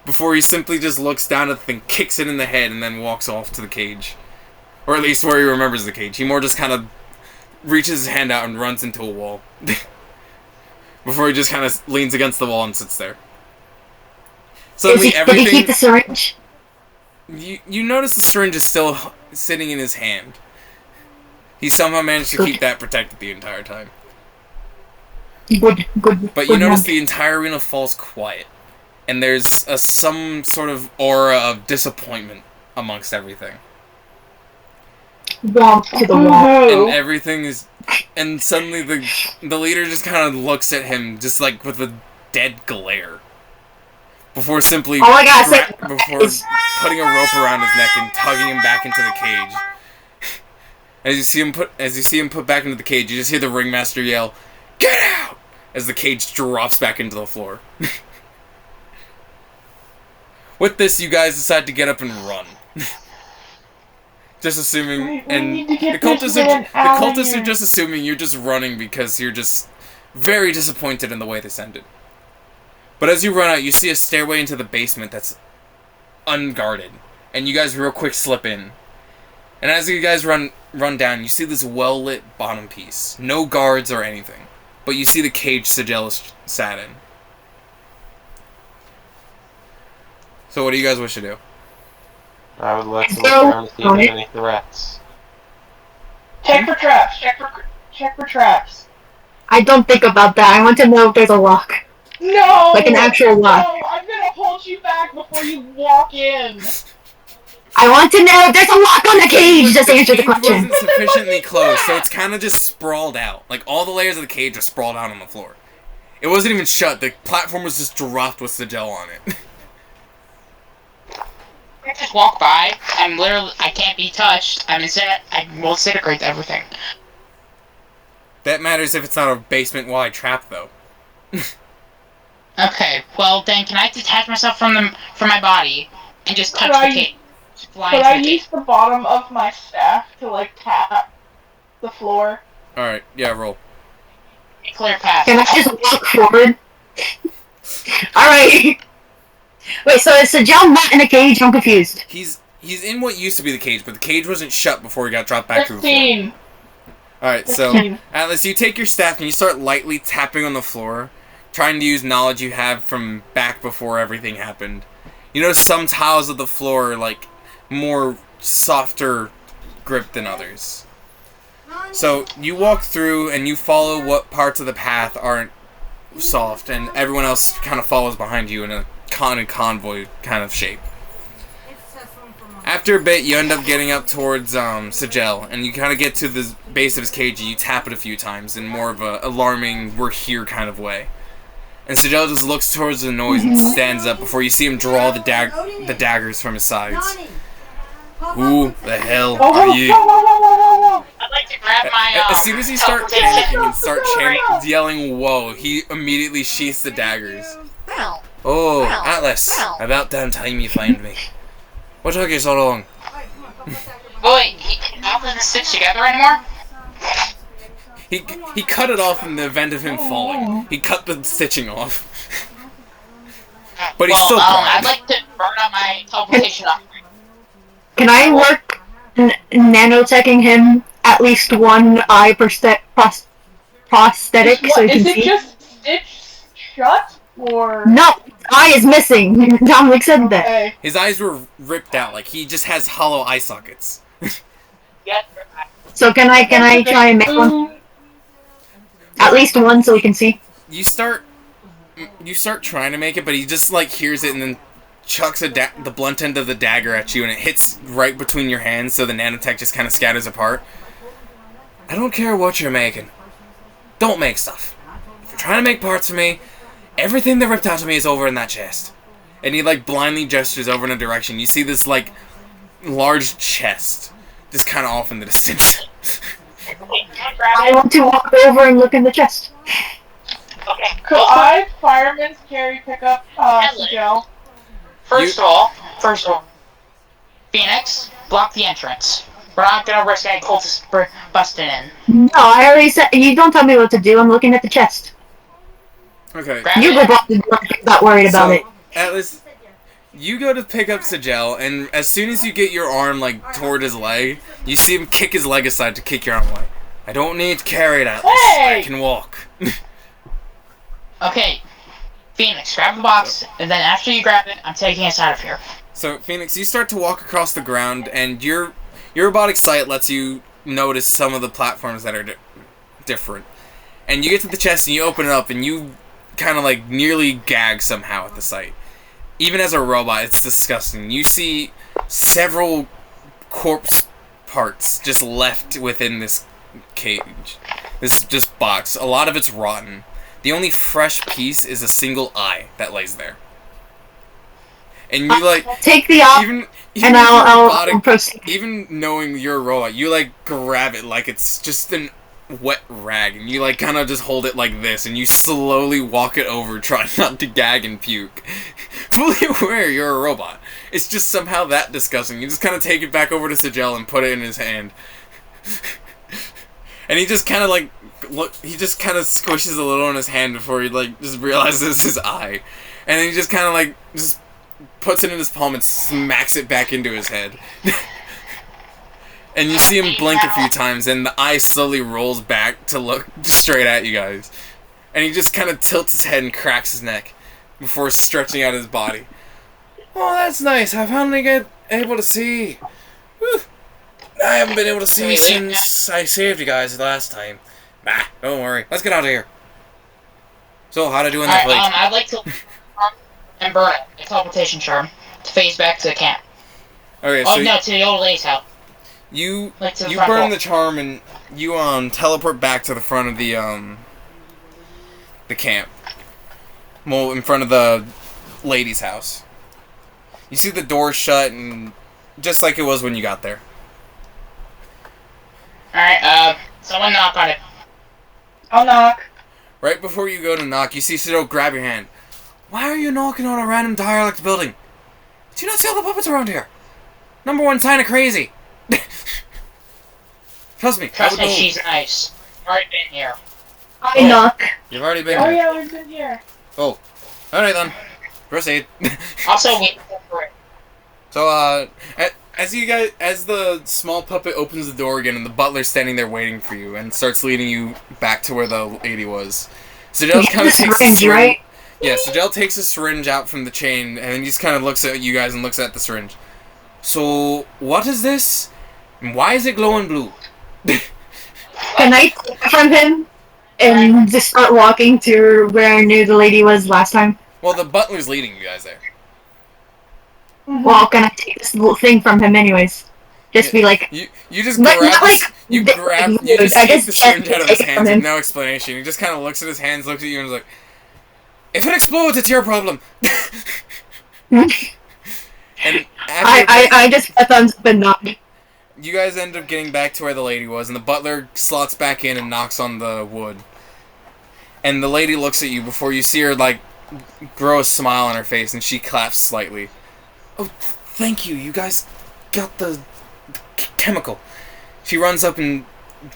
Before he simply just looks down at the thing, kicks it in the head, and then walks off to the cage. Or at least where he remembers the cage. He more just kind of reaches his hand out and runs into a wall. Before he just kind of leans against the wall and sits there. Suddenly, Did he keep the syringe? You notice the syringe is still sitting in his hand. He somehow managed to keep that protected the entire time. Good. But you notice the entire arena falls quiet. And there's some sort of aura of disappointment amongst everything. Womp to the wall. And everything is... And suddenly the leader just kind of looks at him, just like with a dead glare. Before simply... All I gotta say before is... putting a rope around his neck and tugging him back into the cage. As you see him put back into the cage, you just hear the ringmaster yell, "Get out!" as the cage drops back into the floor. With this, you guys decide to get up and run. Just assuming, and the cultists are just assuming you're just running because you're just very disappointed in the way this ended. But as you run out, you see a stairway into the basement that's unguarded, and you guys real quick slip in. And as you guys run down, you see this well-lit bottom piece. No guards or anything. But you see the cage Sjel is sat in. So what do you guys wish to do? I would like to look around to see if there's any threats. Check for traps. Check for traps. I don't think about that. I want to know if there's a lock. No! Like an actual lock. No, I'm gonna hold you back before you walk in. I want to know if there's a lock on the cage! Just answer the question. It wasn't sufficiently close, so it's kind of just sprawled out. Like, all the layers of the cage are sprawled out on the floor. It wasn't even shut. The platform was just dropped with Sjel on it. I just walk by. I can't be touched. I will incinerate everything. That matters if it's not a basement-wide trap, though. Okay, well then, can I detach myself from my body and just touch the cage? Could I use the bottom of my staff to, like, tap the floor? Alright, yeah, roll. Clear path. Can I just walk forward? Alright. Wait, so is Sjel not in a cage? I'm confused. He's in what used to be the cage, but the cage wasn't shut before he got dropped back to the floor. 15. Alright, so 15. Atlas, you take your staff and you start lightly tapping on the floor, trying to use knowledge you have from back before everything happened. You notice some tiles of the floor are like more softer grip than others. So you walk through and you follow what parts of the path aren't soft, and everyone else kind of follows behind you in a convoy kind of shape. After a bit, you end up getting up towards Sjel, and you kind of get to the base of his cage, and you tap it a few times in more of a alarming, we're here kind of way. And Sjel just looks towards the noise and stands up before you see him draw the daggers from his sides. Who the hell are you? I'd like to grab my, As soon as you start panicking and start yelling, whoa, he immediately sheaths the daggers. Oh, Atlas, about damn time you find me. What took you so long? Wait, he can't put the stitch together anymore? He cut it off in the event of him falling. He cut the stitching off. But he's still I'd blind. like to burn up my teleportation upgrade. Can I work nanoteching him at least one eye prosthetic so he can Is it see? just stitched shut or? No, his eye is missing. Dominic said that. Okay. His eyes were ripped out, like he just has hollow eye sockets. Yes. So can I try and make one? At least one so he can see. You start trying to make it, but he just like hears it and then chucks the blunt end of the dagger at you, and it hits right between your hands, so the nanotech just kind of scatters apart. I don't care what you're making. Don't make stuff. If you're trying to make parts for me, everything that ripped out of me is over in that chest. And he like blindly gestures over in a direction. You see this like large chest just kind of off in the distance. I want to walk over and look in the chest. Okay. Could I fireman's carry pick up Sjel? First of all, Phoenix, block the entrance. We're not gonna risk any cultists busting in. No, I already said. You don't tell me what to do. I'm looking at the chest. Okay. Grab You it. go block the door. I'm not worried about it. Atlas, you go to pick up Sjel, and as soon as you get your arm like toward his leg, you see him kick his leg aside to kick your arm away. I don't need to carry it, Atlas. Hey! I can walk. Okay, Phoenix, grab the box, and then after you grab it, I'm taking us out of here. So, Phoenix, you start to walk across the ground, and your robotic sight lets you notice some of the platforms that are different. And you get to the chest, and you open it up, and you kind of like nearly gag somehow at the sight. Even as a robot, it's disgusting. You see several corpse parts just left within this cage. This just box. A lot of it's rotten. The only fresh piece is a single eye that lays there. And you like Take the op, even and with your I'll robotic- proceed. even knowing you're a robot, you like grab it like it's just an wet rag, and you like kind of just hold it like this, and you slowly walk it over, trying not to gag and puke. Fully aware you're a robot. It's just somehow that disgusting. You just kind of take it back over to Sjel and put it in his hand. And he just kind of like he just kind of squishes a little in his hand before he like just realizes it's his eye, and then he just kind of like just puts it in his palm and smacks it back into his head. And you see him blink a few times, and the eye slowly rolls back to look straight at you guys. And he just kind of tilts his head and cracks his neck before stretching out his body. Oh, that's nice. I finally get able to see. Whew. I haven't been able to see since I saved you guys last time. Bah, don't worry. Let's get out of here. So, how'd I do in that plate? I'd like to and burn it. A teleportation charm to phase back to the camp. Okay, Oh so no, to the old lady's house. you Like to the you front burn wall. the charm and you teleport back to the front of the camp. Well, in front of the lady's house. You see the door shut and just like it was when you got there. Alright, someone knock on it. I'll knock. Right before you go to knock, you see Sido grab your hand. Why are you knocking on a random derelict building? Do you not see all the puppets around here? Number one sign of crazy. Trust me. I Trust would me, know. she's nice. Already been here. I knock. You've already been Oh here. yeah, we've been here. Oh. Alright then. Proceed. Also, we So, as the small puppet opens the door again and the butler's standing there waiting for you and starts leading you back to where the lady was. Sjel kind of takes a syringe, right? Yeah, Sjel takes a syringe out from the chain and he just kind of looks at you guys and looks at the syringe. So, what is this? And why is it glowing blue? Can I take it from him and just start walking to where I knew the lady was last time? Well, the butler's leading you guys there. Well, can I take this little thing from him anyways? Just be like, You just Not- grab not like- you just I take just the syringe out of his take it hands from with him. no explanation. He just kind of looks at his hands, looks at you, and is like, "If it explodes, it's your problem." And I just put thumbs up and nod. you guys end up getting back to where the lady was, and the butler slots back in and knocks on the wood. And the lady looks at you before you see her, like, grow a smile on her face, and she claps slightly. Oh, thank you. You guys got the chemical. She runs up and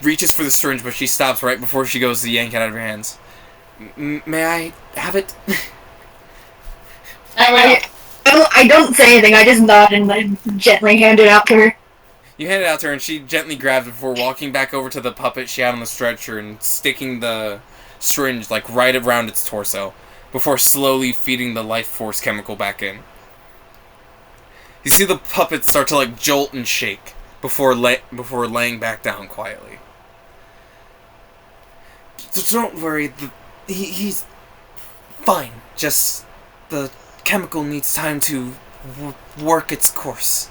reaches for the syringe, but she stops right before she goes to yank it out of your hands. May I have it? I don't say anything. I just nod and then gently hand it out to her. You hand it out to her, and she gently grabs it before walking back over to the puppet she had on the stretcher and sticking the syringe, like, right around its torso, before slowly feeding the life force chemical back in. You see the puppet start to, like, jolt and shake before laying back down quietly. Don't worry, he's fine. Just the chemical needs time to work its course.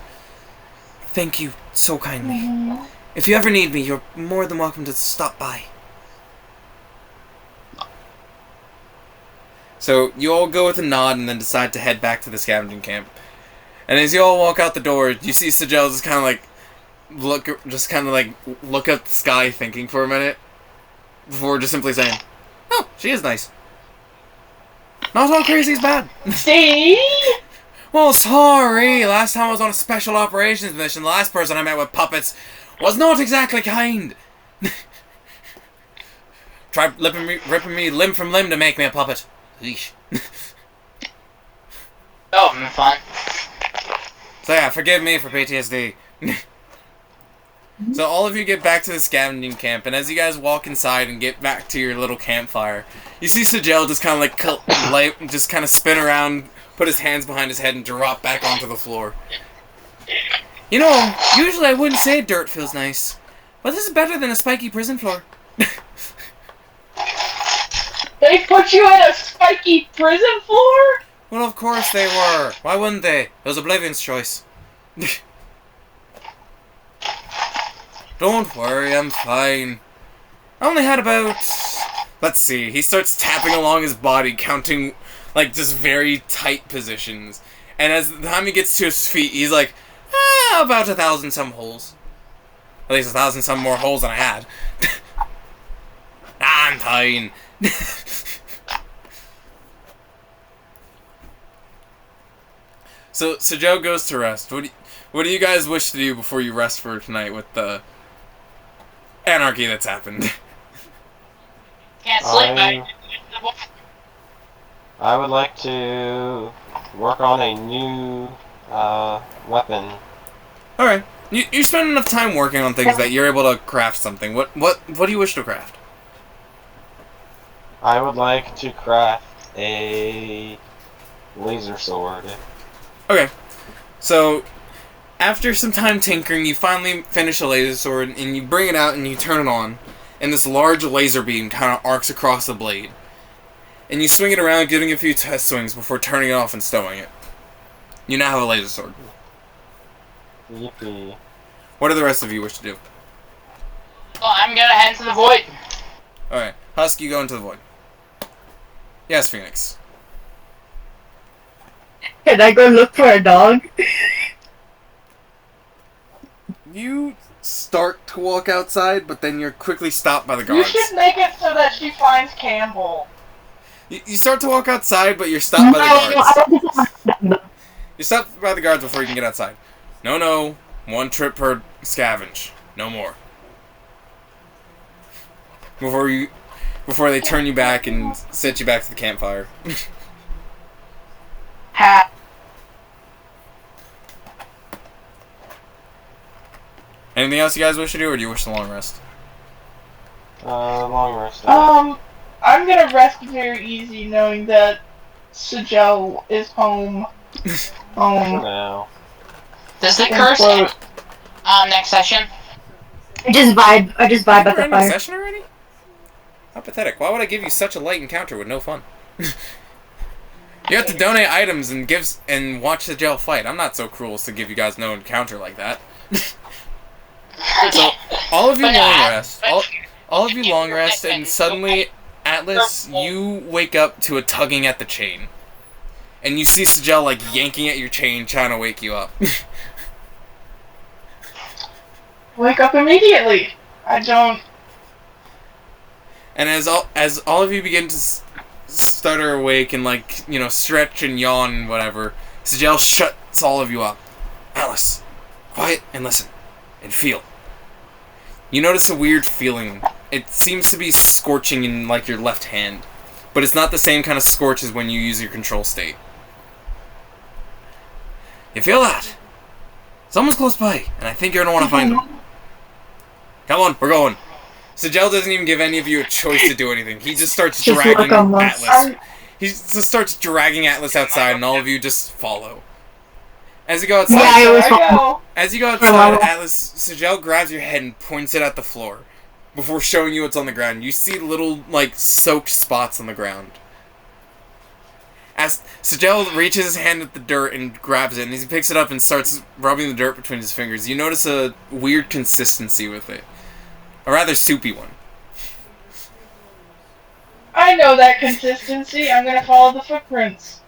Thank you so kindly. If you ever need me, you're more than welcome to stop by. So you all go with a nod and then decide to head back to the scavenging camp. And as you all walk out the door, you see Sjel just kind of like look at the sky, thinking for a minute before just simply saying, "Oh, she is nice. Not all crazy is bad." See? Well, sorry. Last time I was on a special operations mission, the last person I met with puppets was not exactly kind. Try ripping me limb from limb to make me a puppet. Yeesh. Oh, fun. So yeah, forgive me for PTSD. So all of you get back to the scavenging camp, and as you guys walk inside and get back to your little campfire, you see Sjel just kind of like just kind of spin around, put his hands behind his head, and drop back onto the floor. You know, usually I wouldn't say dirt feels nice, but this is better than a spiky prison floor. They put you in a spiky prison floor? Well, of course they were. Why wouldn't they? It was Oblivion's choice. Don't worry, I'm fine. I only had about... Let's see, he starts tapping along his body, counting, like, just very tight positions. And as the time he gets to his feet, he's like, about 1,000 some holes. At least 1,000 some more holes than I had. I'm fine. So Joe goes to rest. What do you guys wish to do before you rest for tonight with the anarchy that's happened? Can't sleep, mate. I would like to work on a new weapon. Alright. You spend enough time working on things that you're able to craft something. What do you wish to craft? I would like to craft a laser sword. Okay. So, after some time tinkering, you finally finish a laser sword, and you bring it out and you turn it on, and this large laser beam kind of arcs across the blade. And you swing it around, giving it a few test swings before turning it off and stowing it. You now have a laser sword. Yippee. What do the rest of you wish to do? Well, I'm gonna head to the void. Alright. Husk, you go into the void. Yes, Phoenix. Can I go look for a dog? You start to walk outside, but then you're quickly stopped by the You guards. should make it so that she finds Campbell. You start to walk outside, but you're stopped by the guards. I don't think You're stopped by the guards before you can get outside. No. 1 trip per scavenge. No more. Before they turn you back and set you back to the campfire. Ha. Anything else you guys wish to do, or do you wish to long rest? Long rest. I'm gonna rest very easy knowing that Sjel is home. For now. Does the And curse float. end next session? I just vibe at We're the ending fire. session already? How pathetic. Why would I give you such a light encounter with no fun? You have to donate items and watch the Sjel fight. I'm not so cruel as to give you guys no encounter like that. So, all of you long rest. All of you long rest, and suddenly, Atlas, you wake up to a tugging at the chain. And you see Sjel, like, yanking at your chain, trying to wake you up. Wake up immediately. I don't. And as all of you begin to stutter awake and, like, you know, stretch and yawn and whatever, Sjel shuts all of you up. Alice, quiet and listen. And feel. You notice a weird feeling. It seems to be scorching in, like, your left hand. But it's not the same kind of scorch as when you use your control state. You feel that? Someone's close by, and I think you're going to want to find them. Come on, we're going. Sjel doesn't even give any of you a choice to do anything. He just starts Just dragging look almost. Atlas. He just starts dragging Atlas outside, and all of you just follow. As you go outside, Yeah, I always There I go. As you go For a outside, level. Atlas, Sjel grabs your head and points it at the floor. Before showing you what's on the ground. You see little, like, soaked spots on the ground. As Sjel reaches his hand at the dirt and grabs it, and as he picks it up and starts rubbing the dirt between his fingers, you notice a weird consistency with it. A rather soupy one. I know that consistency. I'm gonna follow the footprints.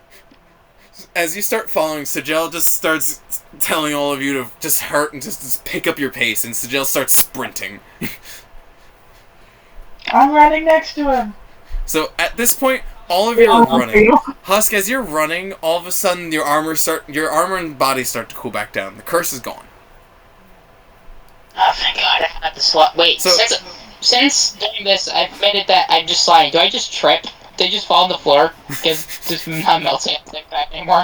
As you start following, Sjel just starts telling all of you to just hurt and just pick up your pace, and Sjel starts sprinting. I'm running next to him. So at this point, all of you are running. Husk, as you're running, all of a sudden your armor and body start to cool back down. The curse is gone. Oh, thank God, I have to slide. Wait, So- since doing this, I've admitted that I'm just sliding. Do I just trip? Do I just fall on the floor? Because just not melting at the back anymore.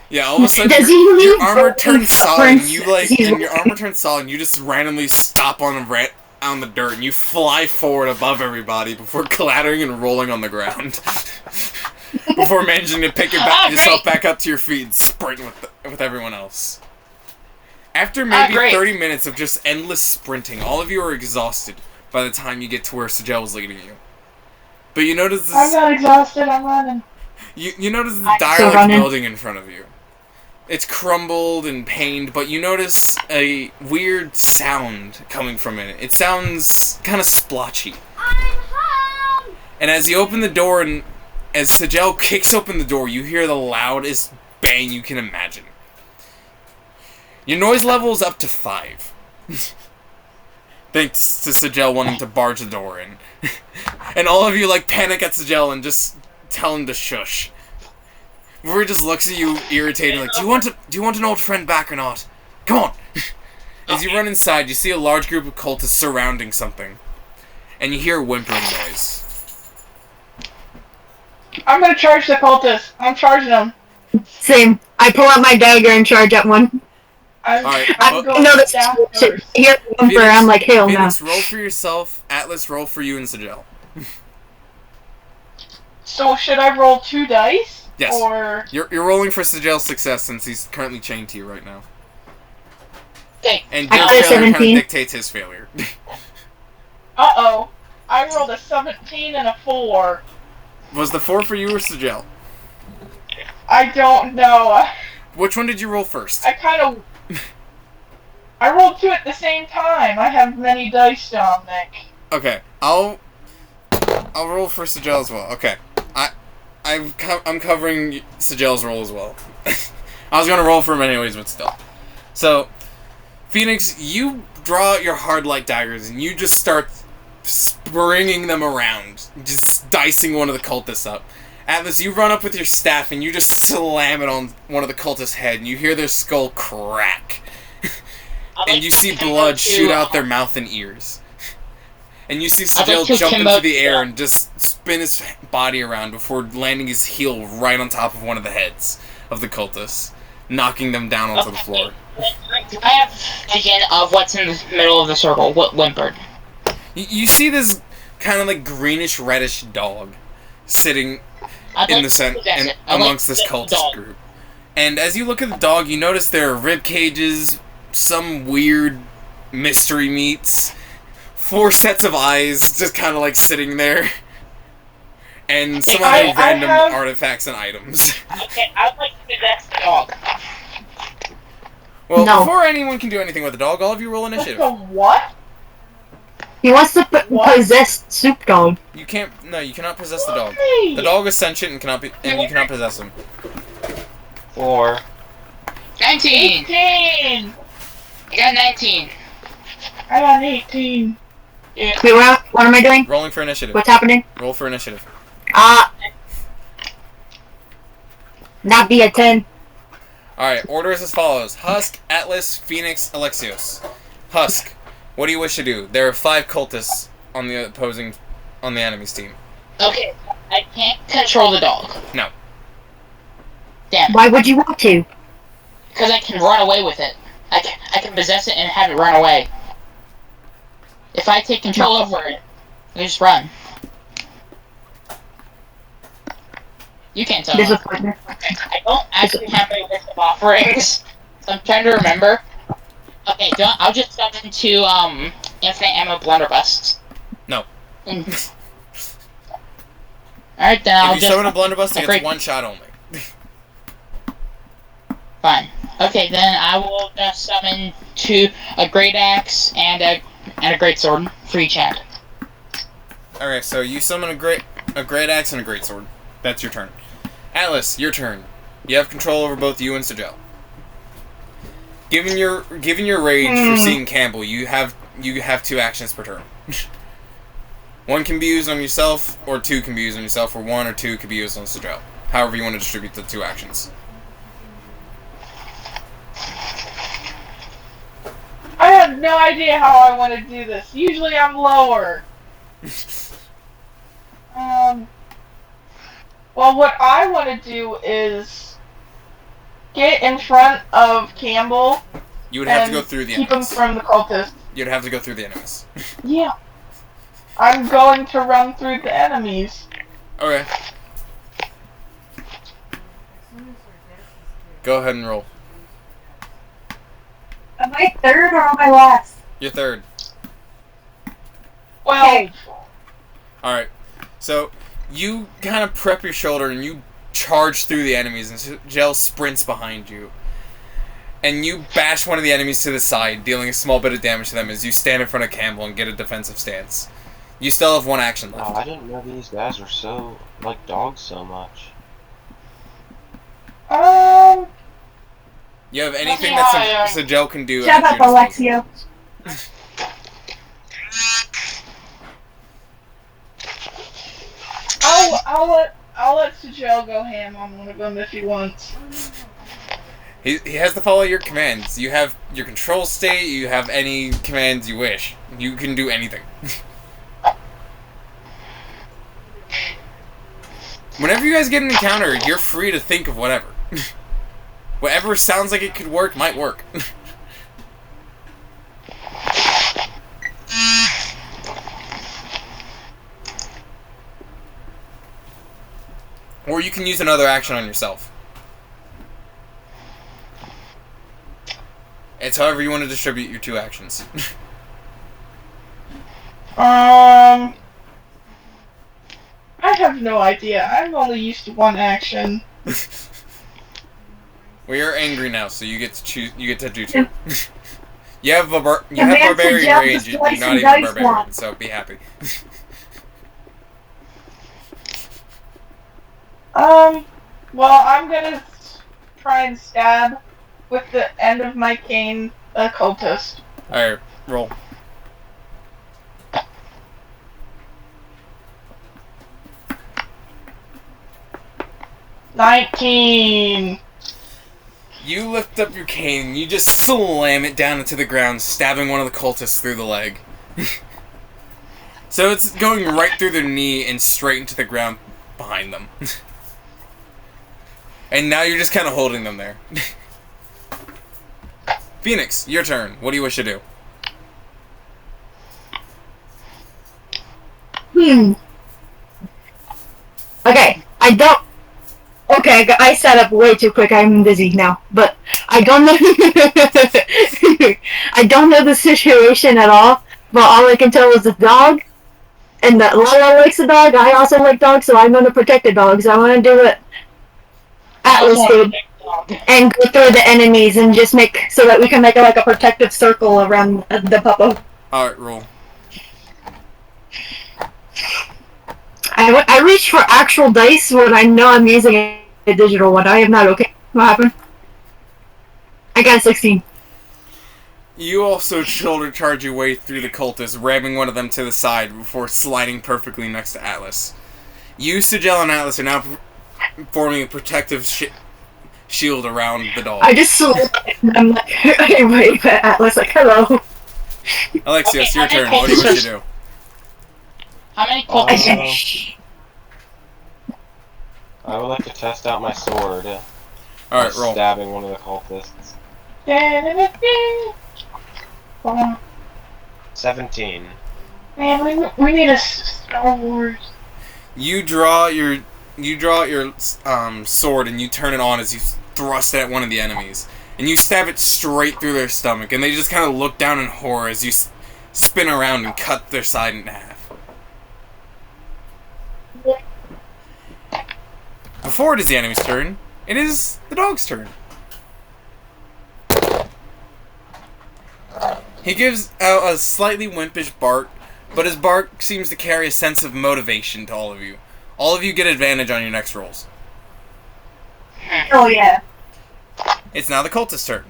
Yeah, all of a sudden Does your he leave armor broken turns solid, and you footprints? your armor turns solid, and you just randomly stop on the dirt, and you fly forward above everybody before clattering and rolling on the ground. Before managing to pick yourself back up to your feet and sprint with everyone else. After maybe Great. 30 minutes of just endless sprinting, all of you are exhausted by the time you get to where Sjel was leading you. But you notice I'm this, not exhausted. I'm running. you notice this still derelict running. building in front of you. It's crumbled and pained, but you notice a weird sound coming from it. It sounds kind of splotchy. And as you open the door, and as Sjel kicks open the door, you hear the loudest bang you can imagine. Your noise level is up to 5. Thanks to Sjel wanting to barge the door in. And all of you, like, panic at Sjel and just tell him to shush. Before he just looks at you, irritated, like, do you want an old friend back or not? Come on! As you run inside, you see a large group of cultists surrounding something. And you hear a whimpering noise. I'm gonna charge the cultist. I'm charging them. Same. I pull out my dagger and charge at one. I'm Alright, I well, going know this down shit. first. Hear the whimper, I'm like, hell no. Phoenix, roll for yourself. Atlas, roll for you and Sjel. So should I roll 2 dice? Yes. Or You're rolling for Sjel's success since he's currently chained to you right now. Okay. And I your got a failure kind of 17. dictates his failure. uh-oh. I rolled a 17 and a 4. Was the 4 for you or Sjel? I don't know. Which one did you roll first? I kind of. I rolled 2 at the same time. I have many dice, Dominic. Okay, I'll roll for Sjel as well. Okay, I'm covering Sjel's roll as well. I was gonna roll for him anyways, but still. So, Phoenix, you draw out your hard light daggers and you just start springing them around, just dicing one of the cultists up. Atlas, you run up with your staff and you just slam it on one of the cultists' head, and you hear their skull crack. And you see blood shoot out their mouth and ears. And you see Sjel jump into the air and just spin his body around before landing his heel right on top of one of the heads of the cultists, knocking them down onto the floor. Do I have vision of what's in the middle of the circle? What whimpered? You see this kind of like greenish reddish dog sitting in the center amongst this cultist group. And as you look at the dog, you notice there are rib cages, some weird mystery meats, 4 sets of eyes just kind of like sitting there, and some other random artifacts and items. Okay, I'd like to possess the dog. Well, before anyone can do anything with the dog, all of you roll initiative. What? He wants to possess Soup Dog. You can't. No, you cannot possess the dog. The dog is sentient and cannot be, and you cannot possess him. 4. 19! 18! I got 19. I got 18. Yeah. Wait, what am I doing? Rolling for initiative. What's happening? Roll for initiative. Not be a 10. Alright, order is as follows. Husk, Atlas, Phoenix, Alexios. Husk, what do you wish to do? There are 5 cultists on the enemy's team. Okay, I can't control the dog. No. Damn. Why would you want to? Because I can run away with it. I can possess it and have it run away. If I take control over it, I just run. You can't tell me. Disappointment. I don't actually have a list of offerings, so I'm trying to remember. Okay, I'll just summon 2 infinite ammo blunderbusts. No. Alright, then I'll If you summon a blunderbuss, it gets 1 shot only. Fine. Okay, then I will just summon a great axe and a great sword for each hand. Okay, so you summon a great axe and a great sword. That's your turn. Atlas, your turn. You have control over both you and Sjel. Given your rage for seeing Campbell, you have 2 actions per turn. 1 can be used on yourself, or 2 can be used on yourself, or 1 or 2 can be used on Sjel. However you want to distribute the 2 actions. I have no idea how I want to do this. Usually I'm lower. Well, what I want to do is get in front of Campbell. You would have to go through the keep him enemies. from the cultists. You'd have to go through the enemies. Yeah. I'm going to run through the enemies. Okay. Go ahead and roll. Am I third or am I last? You're third. Well, Alright. So, you kind of prep your shoulder and you charge through the enemies, and Sjel sprints behind you. And you bash one of the enemies to the side, dealing a small bit of damage to them as you stand in front of Campbell and get a defensive stance. You still have 1 action left. Oh, I didn't know these guys were so, like, dogs so much. You have anything that Sjel can do? Shut up, Alexio. I'll let Sjel go ham on one of them if he wants. He has to follow your commands. You have your control state, you have any commands you wish. You can do anything. Whenever you guys get an encounter, you're free to think of whatever. Whatever sounds like it could work, might work. Or you can use another action on yourself. It's however you want to distribute your 2 actions. I have no idea. I'm only used to 1 action. Well, you're angry now, so you get to choose. You get to do 2. you have barbarian rage. You're not even a barbarian, so be happy. Well, I'm gonna try and stab with the end of my cane a cultist. Alright, roll. $19. You lift up your cane and you just slam it down into the ground, stabbing one of the cultists through the leg. So it's going right through their knee and straight into the ground behind them. And now you're just kind of holding them there. Phoenix, your turn. What do you wish to do? Okay, I don't. Okay, I set up way too quick. I'm busy now, but I don't know. I don't know the situation at all. But all I can tell is the dog, and that Lala likes the dog. I also like dogs, so I'm going to protect the dogs. I want to do what Atlas did and go through the enemies and just make so that we can make like a protective circle around the puppo. All right, roll. I reach for actual dice when I know I'm using a digital one. I am not okay. What happened? I got 16. You also shoulder charge your way through the cultists, ramming one of them to the side before sliding perfectly next to Atlas. You, Sjel, and Atlas are now forming a protective shield around the dog. I just I'm like, hey, wait, Atlas, like, hello. Alexios, Okay, your turn. What do you wish to do? How many cultists? I would like to test out my sword. Alright, roll. Stabbing one of the cultists. 17. Man, we need a Star Wars. You draw your sword and you turn it on as you thrust it at one of the enemies, and you stab it straight through their stomach, and they just kind of look down in horror as you spin around and cut their side in half. Before it is the enemy's turn, it is the dog's turn. He gives out a slightly wimpish bark, but his bark seems to carry a sense of motivation to all of you. All of you get advantage on your next rolls. Oh, yeah. It's now the cultist's turn.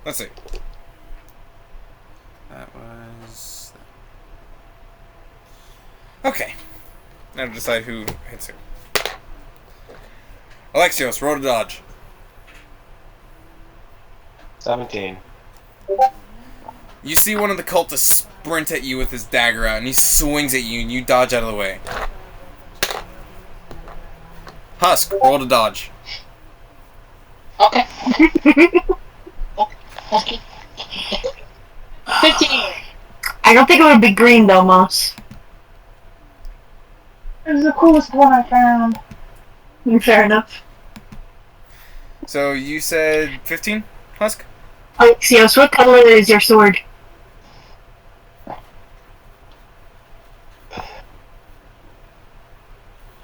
Let's see. That was... Okay. Now to decide who hits who. Alexios, roll to dodge. 17. You see one of the cultists sprint at you with his dagger out, and he swings at you, and you dodge out of the way. Husk, roll to dodge. Okay. Okay. 15. I don't think it would be green, though, Moss. It was the coolest one I found. Fair enough. So you said 15, Husk? Alexios, what color is your sword?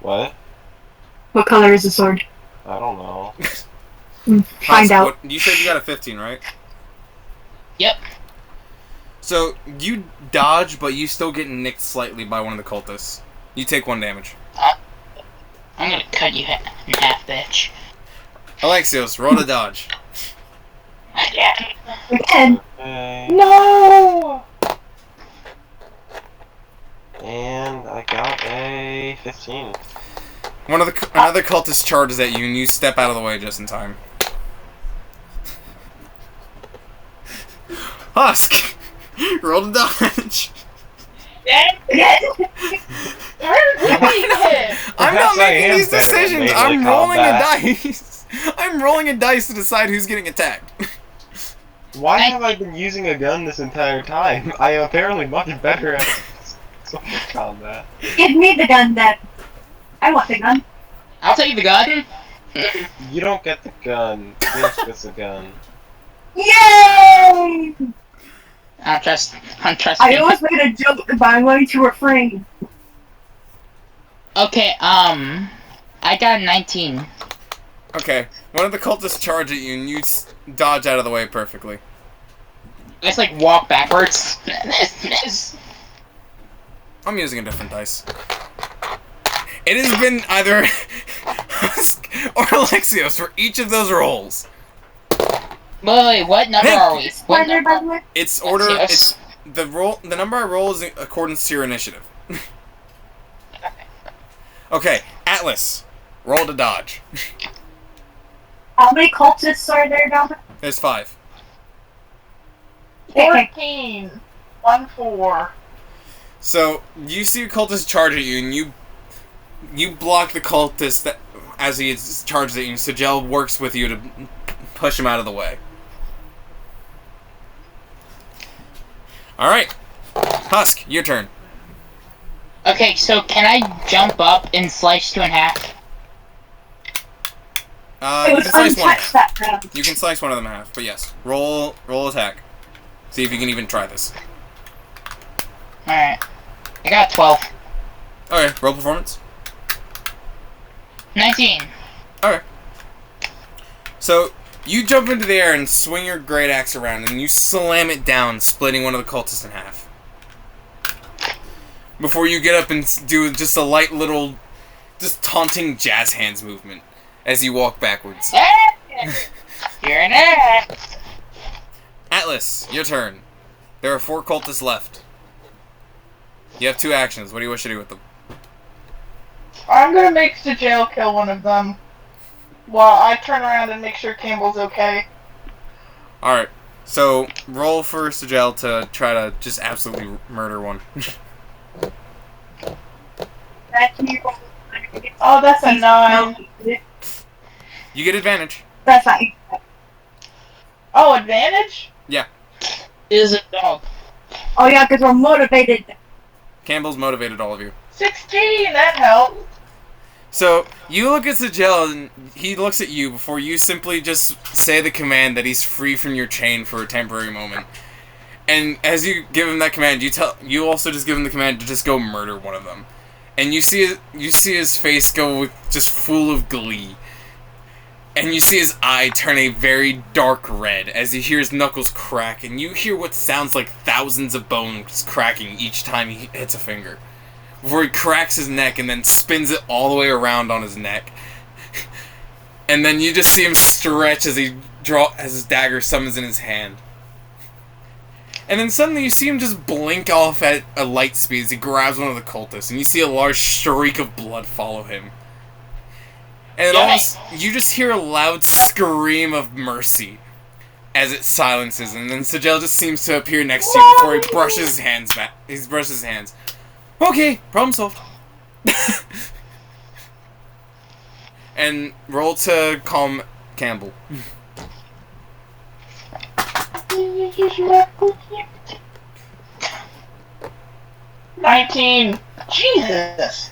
What? What color is the sword? I don't know. Find Husk, out. You said you got a 15, right? Yep. So you dodge, but you still get nicked slightly by one of the cultists. You take 1 damage. I'm gonna cut you in half, bitch. Alexios, roll to dodge. Again. Okay. No! And I got a 15. Another cultist charges at you, and you step out of the way just in time. Husk, roll to dodge. I'm not Perhaps I making am these better at decisions. melee I'm rolling a combat. dice. I'm rolling a dice to decide who's getting attacked. Why have I been using a gun this entire time? I am apparently much better at sword combat. Give me the gun then. I want the gun. I'll take the gun. You don't get the gun. Vince gets the gun. Yay! I'm trust I you. always made a joke, but I'm way too afraid. Okay, I got 19. Okay, one of the cultists charge at you, and you dodge out of the way perfectly. Let's like walk backwards. I'm using a different dice. It has been either Husk or Alexios for each of those rolls. Wait, what number Hey. are we? What Spider, by the way. It's order. Yes. It's the number I roll is in accordance to your initiative. Okay, Atlas, roll to dodge. How many cultists are there, Dominic? There's 5. 14. 1-4. So you see a cultist charge at you, and you block the cultist as he charges at you, Sjel works with you to push him out of the way. Alright. Husk, your turn. Okay, so can I jump up and slice two in half? It You was can slice one in untouched half. that round. You can slice one of them in half, but yes. Roll attack. See if you can even try this. Alright. I got 12. Okay, roll performance. 19. Okay. So, you jump into the air and swing your great axe around, and you slam it down, splitting one of the cultists in half. Before you get up and do just a light little, just taunting jazz hands movement as you walk backwards. You're next. Atlas, your turn. There are 4 cultists left. You have 2 actions. What do you wish to do with them? I'm gonna make Sjel kill one of them while I turn around and make sure Campbell's okay. Alright, so roll for Sjel to try to just absolutely murder one. Oh, that's a 9. You get advantage. That's fine. Oh, advantage? Is a dog. Oh yeah, because we're motivated. Campbell's motivated all of you. 16, that helps. So, you look at Sjel and he looks at you before you simply just say the command that he's free from your chain for a temporary moment. And as you give him that command, you also just give him the command to just go murder one of them. And you see his face go with just full of glee. And you see his eye turn a very dark red as he hears knuckles crack, and you hear what sounds like thousands of bones cracking each time he hits a finger. Before he cracks his neck and then spins it all the way around on his neck. And then you just see him stretch as his dagger summons in his hand. And then suddenly you see him just blink off at a light speed as he grabs one of the cultists, and you see a large streak of blood follow him. And you just hear a loud scream of mercy as it silences, and then Sjel just seems to appear next to you before he brushes his hands back. He brushes his hands. Okay, problem solved. And roll to calm Campbell. 19. Jesus.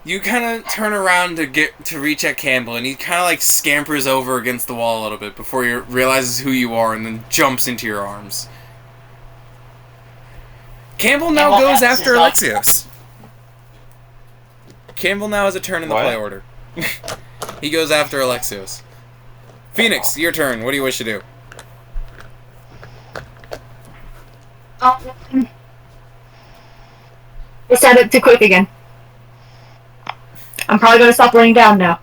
You kind of turn around to reach at Campbell, and he kind of like scampers over against the wall a little bit before he realizes who you are, and then jumps into your arms. Campbell now goes after Alexios. Campbell now has a turn in the play order. He goes after Alexios. Phoenix, your turn. What do you wish to do? I set it too quick again. I'm probably gonna stop laying down now.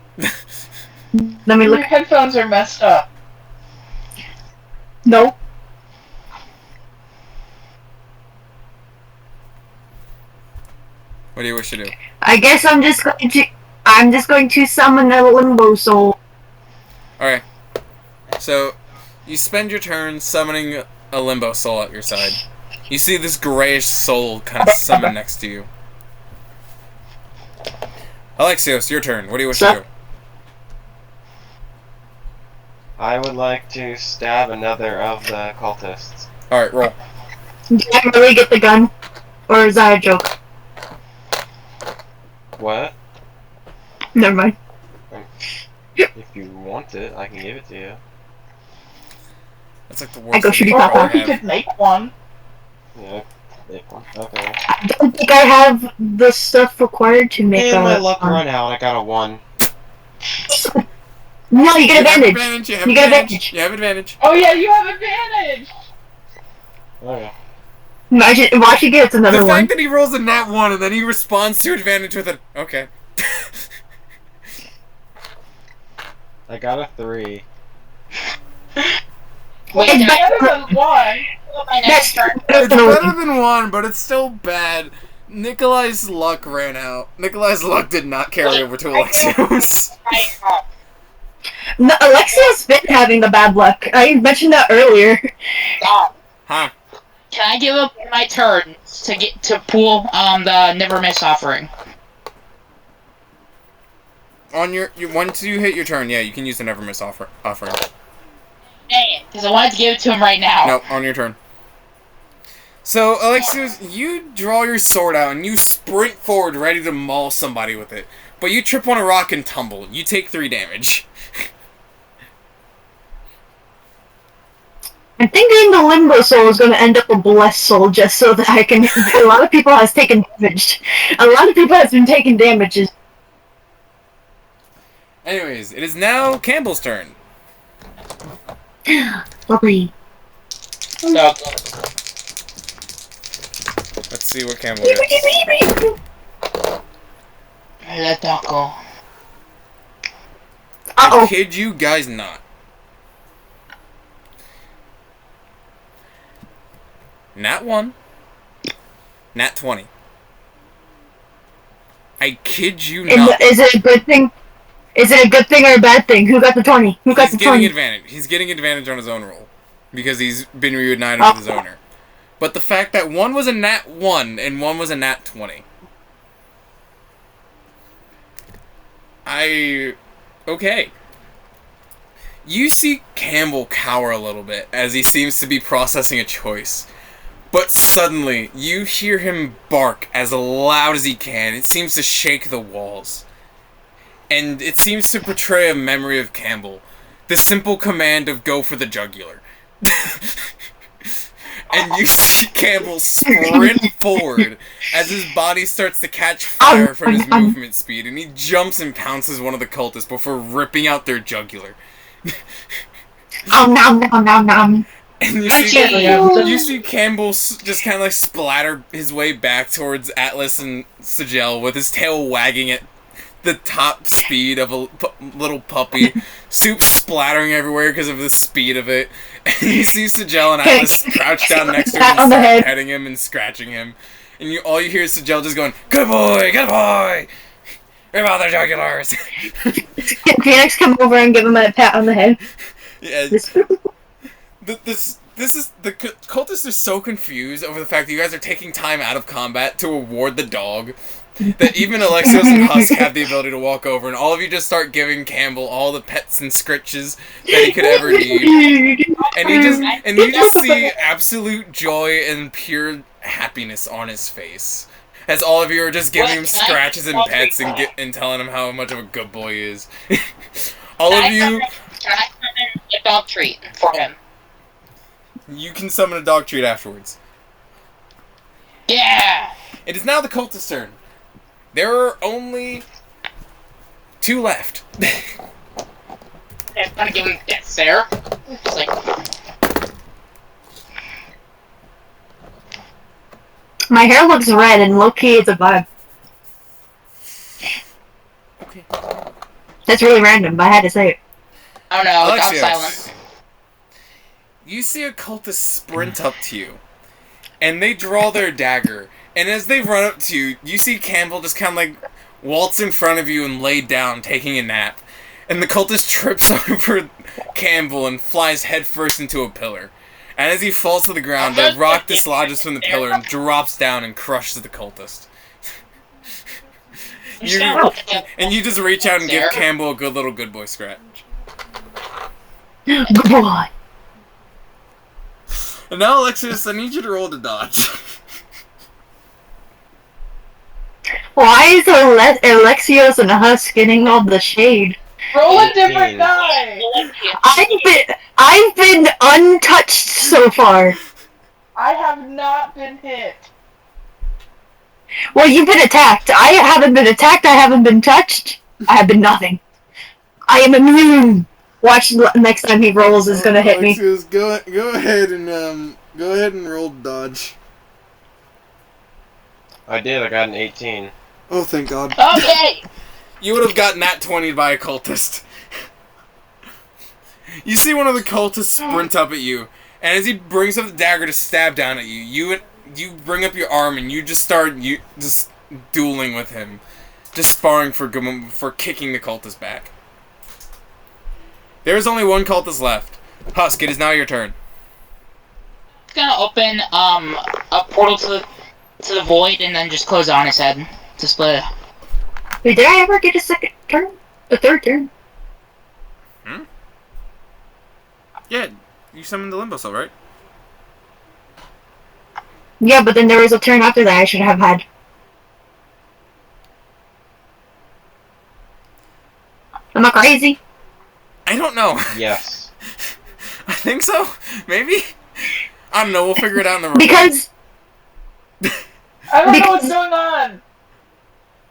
Let me Your look. headphones are messed up. No. What do you wish to do? I guess I'm just going to summon a limbo soul. Alright. So, you spend your turn summoning a limbo soul at your side. You see this grayish soul kind of summon next to you. Alexios, your turn. What do you wish to do? I would like to stab another of the cultists. Alright, roll. Did I really get the gun? Or is that a joke? What? Never mind. If you want it, I can give it to you. That's like the I worst go thing shoot you it could off. Or ever he have. could make one. Yeah, make one. Okay. I don't think I have the stuff required to make And my a luck gun. run out. I got a 1. No, you get advantage. You have You get advantage. advantage. You have advantage. Oh yeah, you have advantage! Okay. Imagine, watch he gets The another fact one. that he rolls a nat 1 and then he responds to advantage with an okay. I got a 3. Wait, It's can I Better than one. go my next turn? It's better than 1, but it's still bad. Nikolai's luck ran out. Nikolai's luck did not carry over to Alexios. No, Alexia's been having the bad luck. I mentioned that earlier. Stop. Huh. Can I give up my turn to pull the never miss offering? on your once you hit your turn, yeah, you can use the never miss offering. Dang it, because I wanted to give it to him right now. No, on your turn. So, Alexios, you draw your sword out and you sprint forward ready to maul somebody with it. But you trip on a rock and tumble. You take 3 damage. I'm thinking the limbo soul is going to end up a blessed soul just so that I can... A lot of people has taken damage. A lot of people has been taking damages. Anyways, it is now Campbell's turn. Lovely. So, Let's see what Campbell gets. let that go. I kid you guys not. Nat 1. Nat 20. I kid you not. Is it a good thing? Is it a good thing or a bad thing? Who got the 20? Who got the 20? He's getting advantage on his own roll. Because he's been reunited with his owner. But the fact that one was a nat 1 and one was a nat 20. Okay. You see Campbell cower a little bit as he seems to be processing a choice. But suddenly, you hear him bark as loud as he can. It seems to shake the walls. And it seems to portray a memory of Campbell. The simple command of go for the jugular. And you see Campbell sprint forward as his body starts to catch fire from his movement speed, and he jumps and pounces one of the cultists before ripping out their jugular. Nom. And you see Campbell just kind of like splatter his way back towards Atlas and Sjel with his tail wagging at the top speed of a little puppy, soup splattering everywhere because of the speed of it. And you see Sjel and Atlas crouch down next to him and start petting him and scratching him. And all you hear is Sjel just going, "Good boy, good boy! Rip out their jugulars!" Can Phoenix come over and give him a pat on the head? Yeah. The cultists are so confused over the fact that you guys are taking time out of combat to award the dog that even Alexios and Husk have the ability to walk over, and all of you just start giving Campbell all the pets and scritches that he could ever need, and you just see absolute joy and pure happiness on his face as all of you are just giving him scratches and pets and telling him how much of a good boy he is. All of you. Can I summon a dog treat for him? You can summon a dog treat afterwards. Yeah! It is now the cultist's turn. There are only 2 left. I'm gonna give him that stare. Just like... My hair looks red and low-key it's a vibe. Okay. That's really random, but I had to say it. Oh no, it's Alexios, silent. you see a cultist sprint up to you, and they draw their dagger, and as they run up to you, you see Campbell just kind of like waltz in front of you and lay down, taking a nap, and the cultist trips over Campbell and flies headfirst into a pillar. And as he falls to the ground, a rock dislodges from the pillar and drops down and crushes the cultist. And you just reach out and give Campbell a good little good boy scratch. Good boy. And now, Alexios, I need you to roll to dodge. Why is Alexios and Husk getting all the shade? Roll a different die! I've been untouched so far. I have not been hit. Well, you've been attacked. I haven't been attacked. I haven't been touched. I have been nothing. I am immune. Watch next time he rolls is gonna hit me. Alexios, go ahead and roll dodge. I did. I got an 18. Oh, thank God. Okay! You would have gotten that 20 by a cultist. You see one of the cultists sprint up at you, and as he brings up the dagger to stab down at you, you bring up your arm and you just start just dueling with him, just sparring for kicking the cultist back. There is only one cultist left. Husk, it is now your turn. It's gonna open a portal to the void and then just close on his head to split it. Wait, did I ever get a second turn? The third turn. Yeah, you summoned the Limbo Soul, right? Yeah, but then there was a turn after that I should have had. Am I crazy? I don't know. Yes. I think so. Maybe. I don't know. We'll figure it out in the recording. Because I don't know what's going on.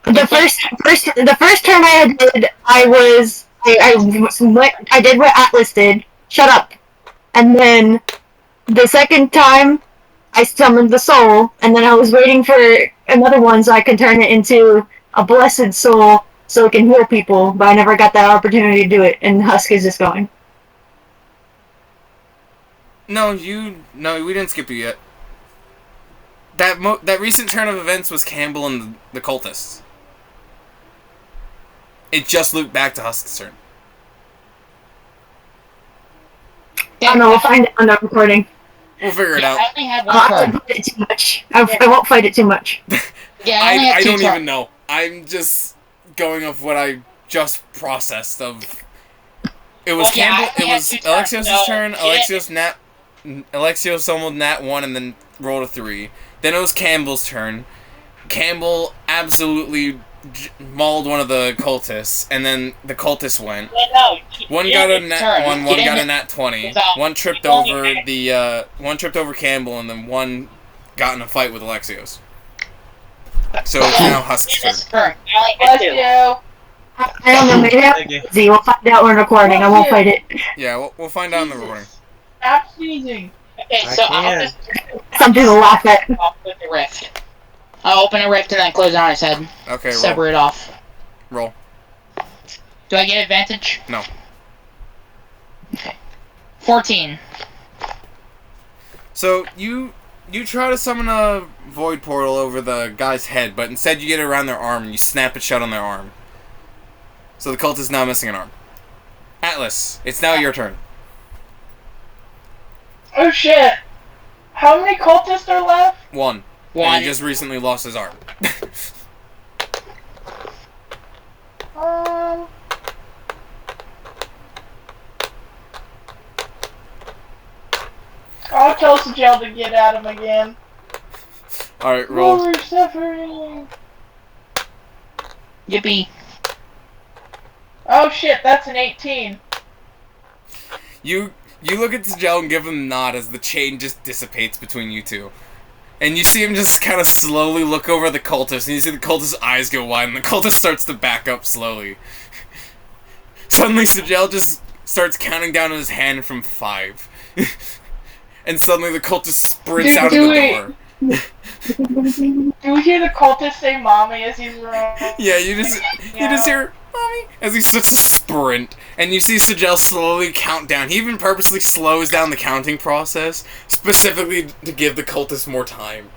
the first turn I did, I did what Atlas did. Shut up. And then the second time, I summoned the soul, and then I was waiting for another one so I could turn it into a blessed soul so it can heal people, but I never got that opportunity to do it, and Husk is just going. No, we didn't skip you yet. That recent turn of events was Campbell and the cultists. It just looped back to Husk's turn. I don't know, we'll find it on the recording. We'll figure it out. I only had one I turn. won't fight it too much. I won't fight it too much. Yeah, I only had I two don't turns. even know. I'm just going off what I just processed of. It was Well, yeah, Campbell. I only It had was two turns, Alexios' so turn. shit. Alexios summoned Nat 1 and then rolled a 3. Then it was Campbell's turn. Campbell absolutely mauled one of the cultists, and then the cultist went. Yeah, no, One you got a didn't nat turn. 1, You one got a didn't- nat 20. without- One tripped you only over had- one tripped over Campbell, and then one got in a fight with Alexios. So it's now Husk's turn. This turn. I only had Bless two. you. I don't know, maybe Thank you. easy. We'll find out when recording. I won't fight it. Yeah, we'll find out in the recording. Stop sneezing. Okay, I so I'll can't. just Something to laugh at. off with the rift. I'll open a rift and then close it on its head. Okay, roll. Separate off. Roll. Do I get advantage? No. Okay. 14. So you try to summon a void portal over the guy's head, but instead you get it around their arm and you snap it shut on their arm. So the cult is now missing an arm. Atlas, it's now your turn. Oh shit. How many cultists are left? One. One. And he just recently lost his arm. I'll tell Sjel to get at him again. Alright, roll. We're suffering. Yippee. Oh shit, that's an 18. You look at Sjel and give him a nod as the chain just dissipates between you two. And you see him just kind of slowly look over the cultist, and you see the cultist's eyes go wide, and the cultist starts to back up slowly. Suddenly, Sjel just starts counting down on his hand from 5. And suddenly the cultist sprints out of the door. Do we hear the cultist say mommy as he's running? Yeah, you just hear mommy as he starts to sprint, and you see Sjel slowly count down. He even purposely slows down the counting process specifically to give the cultist more time.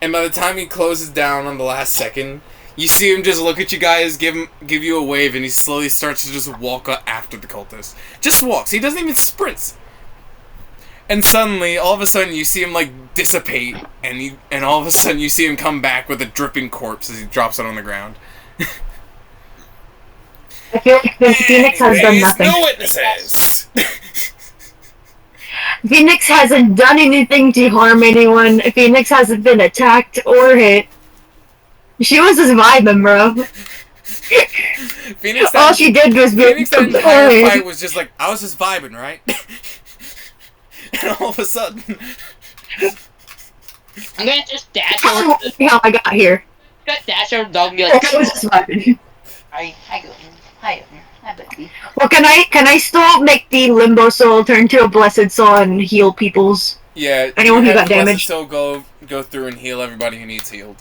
And by the time he closes down on the last second, you see him just look at you guys, give you a wave, and he slowly starts to just walk after the cultist. Just walks. He doesn't even sprint. And suddenly, all of a sudden, you see him like dissipate, and all of a sudden, you see him come back with a dripping corpse as he drops it on the ground. I feel like Phoenix has done Anyways, nothing. no witnesses. Phoenix hasn't done anything to harm anyone. Phoenix hasn't been attacked or hit. She was just vibing, bro. Phoenix. All she did was be Phoenix. That entire fight was just like I was just vibing, right? And all of a sudden, I'm gonna just dash I over. don't know how I got here. I'm gonna dash over the dog and be I like, was just vibing. hi, hi, baby. Well, can I still make the Limbo Soul turn to a Blessed Soul and heal people's? yeah. Anyone you who have got Blessed damaged. Soul go through and heal everybody who needs healed.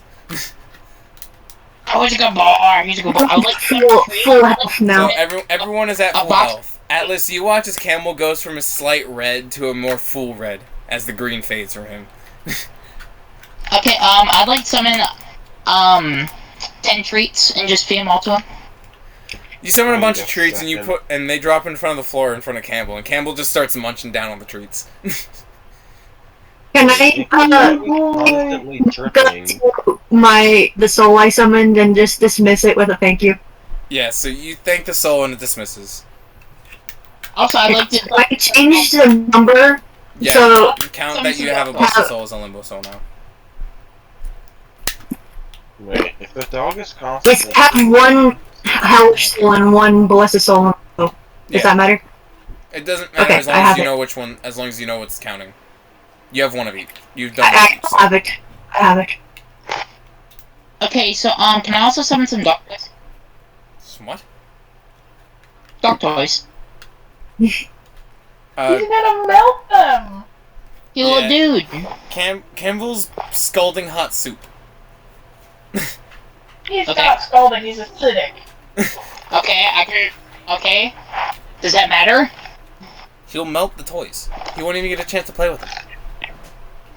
Oh, he's a good bar. He's a good bar. I like Full health now. So everyone is at A full box- health. Atlas, you watch as Camel goes from a slight red to a more full red as the green fades from him. Okay, I'd like to summon, 10 treats and just feed them all to him. You summon a bunch of Just a treats and second. and they drop in front of the floor in front of Campbell, and Campbell just starts munching down on the treats. Can I Constantly go dripping. to the soul I summoned and just dismiss it with a thank you? Yeah, so you thank the soul and it dismisses. Also, I'd like to. I changed the number, Yeah, so count that you have a bunch of souls on Limbo Soul now. Wait, if the dog is it's constantly... have one hellish soul and one blessed soul. Does Yeah. that matter? It doesn't matter Okay, as long I as have you it. know which one, as long as you know what's counting. You have one of each. You've done one I of each. So. have it. I have it. Okay, so can I also summon some dog toys? What? Dog toys. He's gonna melt them. You little Yeah. dude. Campbell's scalding hot soup. He's Okay. not scalding, he's acidic. Okay, I can. Okay. Does that matter? He'll melt the toys. He won't even get a chance to play with them.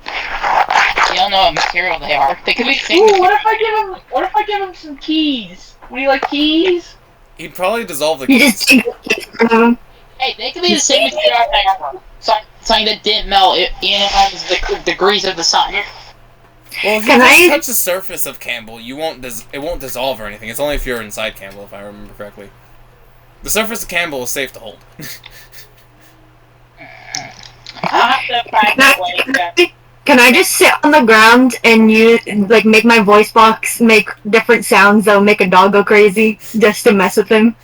You don't know what material they are. They could be the same. Ooh, what if I give him some keys? Would you like keys? He'd probably dissolve the You keys. just take it from him. Hey, they could be the same material as they are. Something that didn't melt even as the degrees of the sun. Well, if you Can just I- touch the surface of Campbell, you won't. It won't dissolve or anything. It's only if you're inside Campbell, if I remember correctly. The surface of Campbell is safe to hold. I'll have to find a way to... Can I just sit on the ground and you like make my voice box make different sounds that'll make a dog go crazy just to mess with him?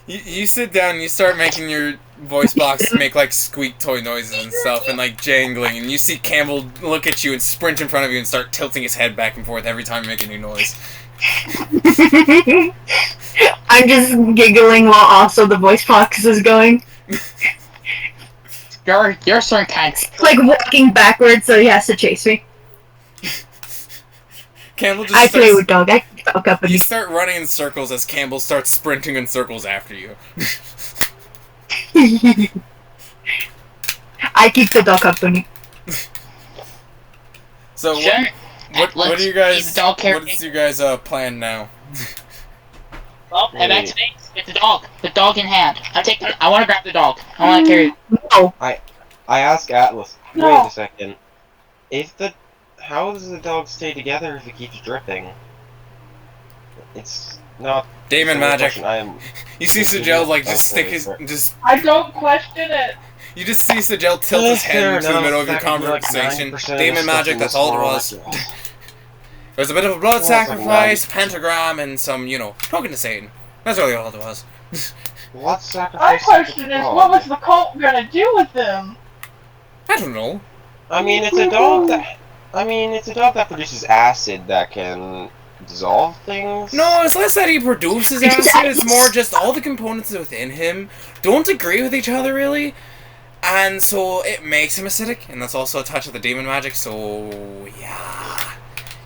You sit down and you start making your voice box make like squeak toy noises and stuff and like jangling, and you see Campbell look at you and sprint in front of you and start tilting his head back and forth every time you make a new noise. I'm just giggling while also the voice box is going. You're certain kind. It's like walking backwards, so he has to chase me. Campbell just I play starts, with dog. I keep dog company. you start running in circles as Campbell starts sprinting in circles after you. I keep the dog company. So what do you guys what is your guys plan now? Well, head back to base. Get the dog. The dog in hand. I want to grab the dog. I want to carry it. No. I ask Atlas, No. wait a second. How does the dog stay together if it keeps dripping? It's not... Demon it's a magic. question I am... You see Sjel like just stick Okay, his fair. I don't question it. You just see Sjel tilt his head Fair into the enough, middle of your that could be like conversation. 90% of Demon the stuff magic, in that's this all it world. was. There's a bit of a blood Well, it's like sacrifice, 90%. pentagram, and some, talking to Satan. That's really all it was. What My sacrifice? question is, what was the cult gonna do with them? I don't know. I mean, it's a dog that produces acid that can dissolve things. No, it's less that he produces acid, it's more just all the components within him don't agree with each other, really. And so it makes him acidic, and that's also a touch of the demon magic, so yeah.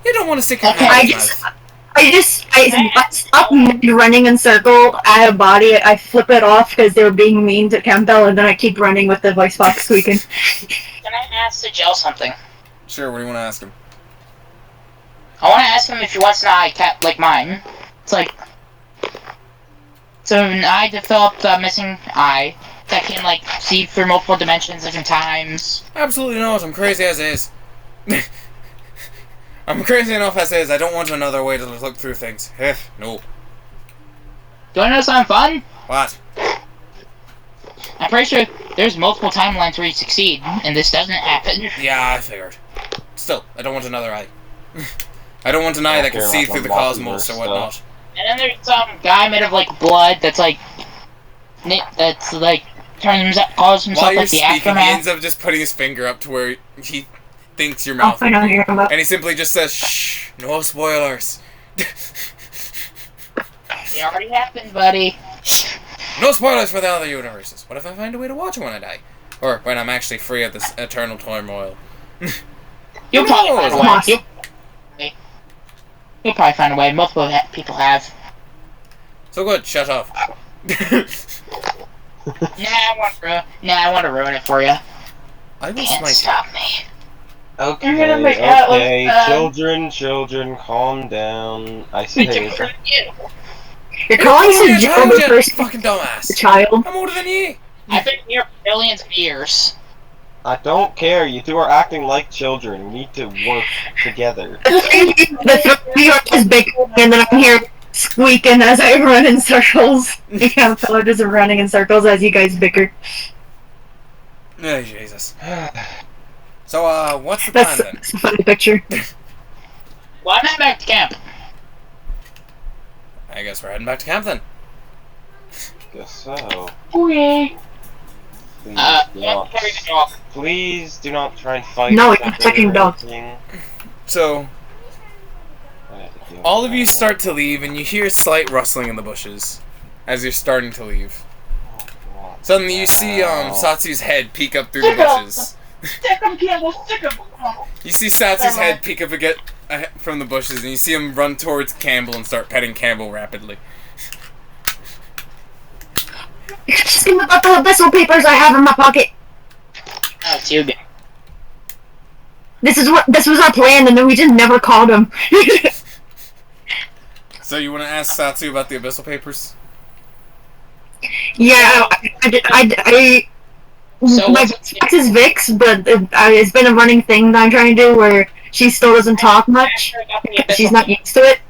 You don't want to stick your Okay, hand in his mouth. I stop running in circle at a body. I flip it off because they were being mean to Campbell, and then I keep running with the voice box squeaking. Can I ask Sjel something? Sure, what do you want to ask him? I want to ask him if he wants an eye cat like mine. It's like... So an eye developed a missing eye that can, like, see through multiple dimensions different times. Absolutely not, I'm crazy as is. I'm crazy enough as is, I don't want another way to look through things. No. Do you want to know something fun? What? I'm pretty sure there's multiple timelines where you succeed, and this doesn't happen. Yeah, I figured. Still, I don't want another eye. I don't want an eye I that can care see about through the the cosmos or multiverse whatnot. And then there's some guy made of, like, blood that's, like... That's, like... calls himself, While you're like, the speaking, he aftermath. ends up just putting his finger up to where he thinks your mouth I know would be. you're talking about. And he simply just says, shh, no spoilers. It already happened, buddy. No spoilers for the other universes. What if I find a way to watch it when I die? Or when I'm actually free of this eternal turmoil? You'll probably find a way. Awesome. You'll probably find a way. Multiple people have. So good, shut up. I want to ruin it for you. I will Can't smite you. stop me. Okay, You're gonna make Atlas okay, sad. children, calm down. I Me say, too. You're calling Yeah, Sjel the you first fucking dumbass. child. I'm older than you. I've been here for millions of years. I don't care. You two are acting like children. We need to work together. The three of you are just big, and then I'm here squeaking as I run in circles. The caterpillar just running in circles as you guys bicker. Oh, Jesus. So, what's the That's, plan then? that's a funny picture. Well, I'm heading back to camp. I guess we're heading back to camp then. Guess so. Okay. Please, do Yeah, not, carry the dog. please do not try and fight. No, each you're other checking or dogs. anything. So, I have to deal with all of you that. start to leave, and you hear a slight rustling in the bushes as you're starting to leave. What Suddenly, you the see hell? Satsu's head peek up through the bushes. Stick 'em, Campbell, stick 'em. You see Satsu's head peek up from the bushes, and you see him run towards Campbell and start petting Campbell rapidly. Just think about the abyssal papers I have in my pocket. Oh, it's you again. This was our plan, and then we just never called him. So, you want to ask Satsu about the abyssal papers? Yeah, So my what's- ex is Vix, but it's been a running thing that I'm trying to do where she still doesn't talk much. She's not used to it.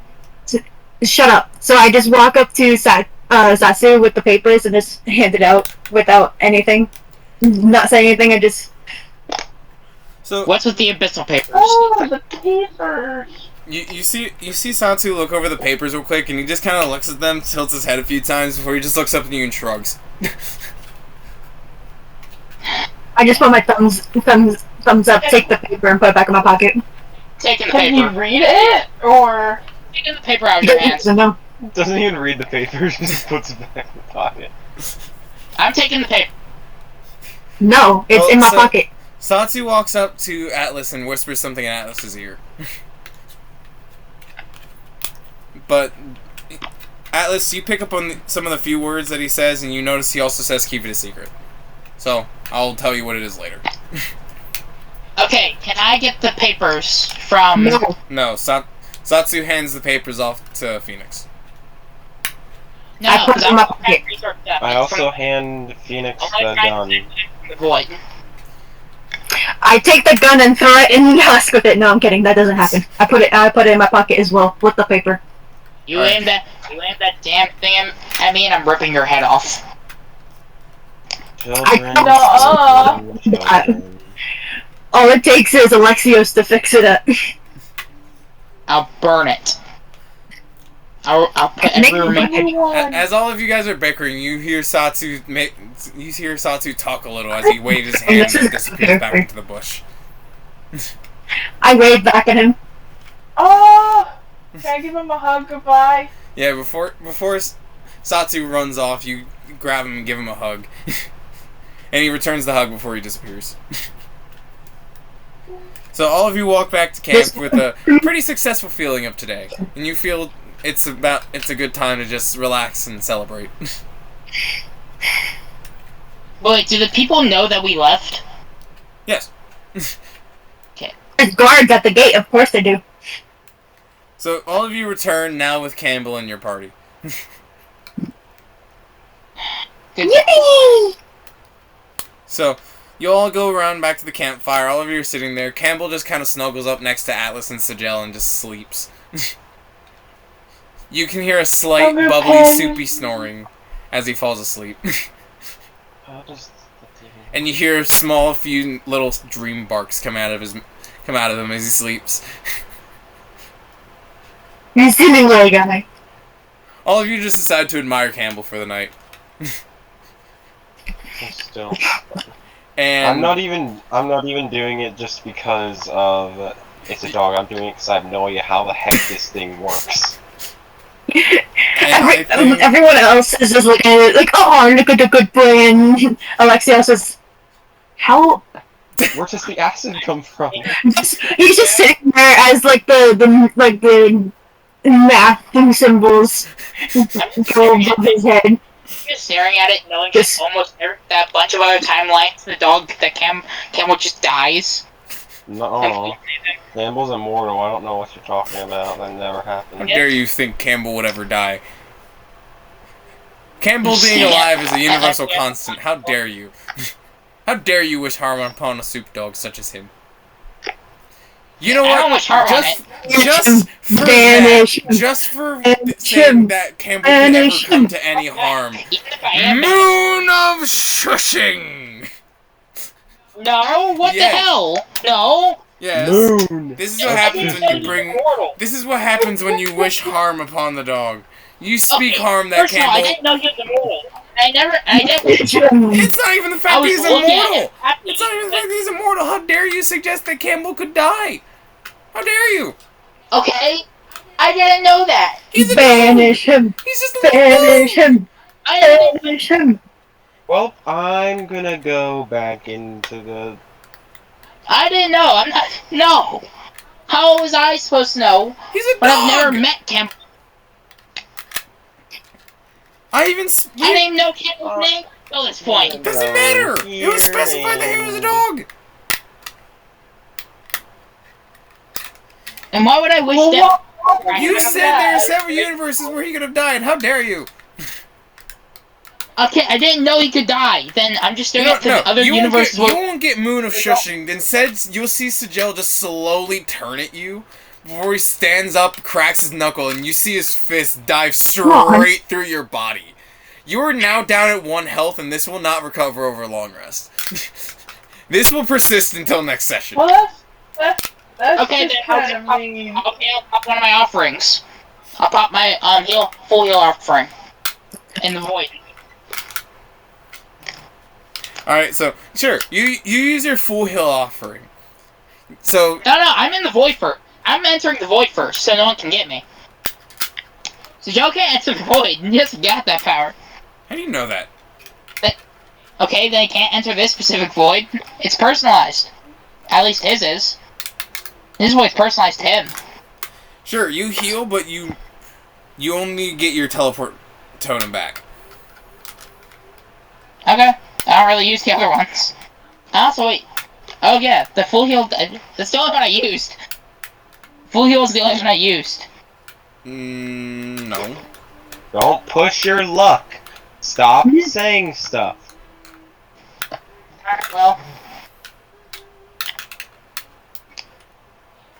So, shut up. So I just walk up to Satsu with the papers and just hand it out without anything. Not saying anything, I just... So, What's with the abyssal papers? Oh, the papers. you see Satsu look over the papers real quick, and he just kind of looks at them, tilts his head a few times before he just looks up at you and shrugs. I just put my thumbs up, take the paper, and put it back in my pocket. Taking the Can you paper. read it? Or... Taking the paper out of your hands. No. Doesn't even read the papers, just puts it back in the pocket. I'm taking the paper. No, it's Well, in my so- pocket. Satsu walks up to Atlas and whispers something in Atlas's ear. But Atlas, you pick up on some of the few words that he says, and you notice he also says keep it a secret. So, I'll tell you what it is later. Okay, can I get the papers from... No. No, Satsu hands the papers off to Phoenix. No, I put it in my pocket. I also hand Phoenix the gun. The void. I take the gun and throw it in the husk with it. No, I'm kidding. That doesn't happen. I put it in my pocket as well with the paper. You Alright. aim that damn thing at me and I'm ripping your head off. Children, children. All it takes is Alexios to fix it up. I'll burn it. I'll put every remaining... As all of you guys are bickering, you hear Satsu talk a little as he waves his hand and disappears back into the bush. I wave back at him. Oh! Can I give him a hug goodbye? Yeah, before Satsu runs off, you grab him and give him a hug. And he returns the hug before he disappears. So all of you walk back to camp with a pretty successful feeling of today. And you feel it's a good time to just relax and celebrate. Wait, do the people know that we left? Yes. There's guards at the gate. Of course they do. So all of you return now with Campbell in your party. Good. Yippee! So you all go around back to the campfire. All of you are sitting there. Campbell just kind of snuggles up next to Atlas and Sjel and just sleeps. You can hear a slight, Oh, bubbly, okay. soupy snoring as he falls asleep. How does the And you hear a few little dream barks come out of him as he sleeps. You're a Seemingly guy. All of you just decide to admire Campbell for the night. still? And I'm not even doing it just because of it's a dog. I'm doing it because I have no idea how the heck this thing works. I think- Everyone else is just looking at it like, oh, look at the good boy, and Alexios says, how? Where does the acid come from? He's just sitting there as like the math symbols go above his head. Just staring at it, knowing Just- that bunch of other timelines, the dog, that Camel just dies. No, Campbell's immortal. I don't know what you're talking about. That never How happened. dare you think Campbell would ever die? Campbell being alive is a universal constant. How dare you? How dare you wish harm upon a soup dog such as him? You know I don't what? wish heart on it. Just for saying that Campbell could ever come to any harm. Even if I am Moon of shushing. No, what Yes. the hell? No. Yes. Moon. This is what happens when you bring. This is what happens when you wish harm upon the dog. You speak harm that First of all, I Campbell. didn't know he was immortal. I didn't. It's not even the I fact that was he's looking at immortal. him happy. It's not even the fact that he's immortal. How dare you suggest that Campbell could die? How dare you? Okay, I didn't know that. He's a Banish dog. him. He's just a little Banish dog. him. I didn't. Banish him. Well, I'm gonna go back into the. I didn't know. I'm not. No. How was I supposed to know? He's a But dog. I've never met Campbell. I even. I didn't even know Campbell's name until this point. Doesn't matter. It was specified that he was a dog. And why would I wish that? You said there are several universes where he could have died. How dare you? Okay, I didn't know he could die. Then I'm just doing it to the other you universes. won't get Moon of Shushing. Instead, you'll see Sjel just slowly turn at you before he stands up, cracks his knuckle, and you see his fist dive straight through your body. You are now down at 1 health, and this will not recover over a long rest. This will persist until next session. Well, that's Okay, just then kind of mean. Okay, I'll pop one of my offerings. I'll pop my full heal offering in the void. Alright, so, sure, you use your full heal offering. So... No, I'm in the void first. I'm entering the void first, so no one can get me. So Joe can't enter the void, and he hasn't got that power. How do you know that? Okay, then he can't enter this specific void. It's personalized. At least his is. His void's personalized to him. Sure, you heal, but you only get your teleport totem back. Okay. I don't really use the other ones. Also, wait. Oh yeah, the full heal. That's the only one I used. Full heal is the only one I used. No. Don't push your luck. Stop saying stuff. Alright, well.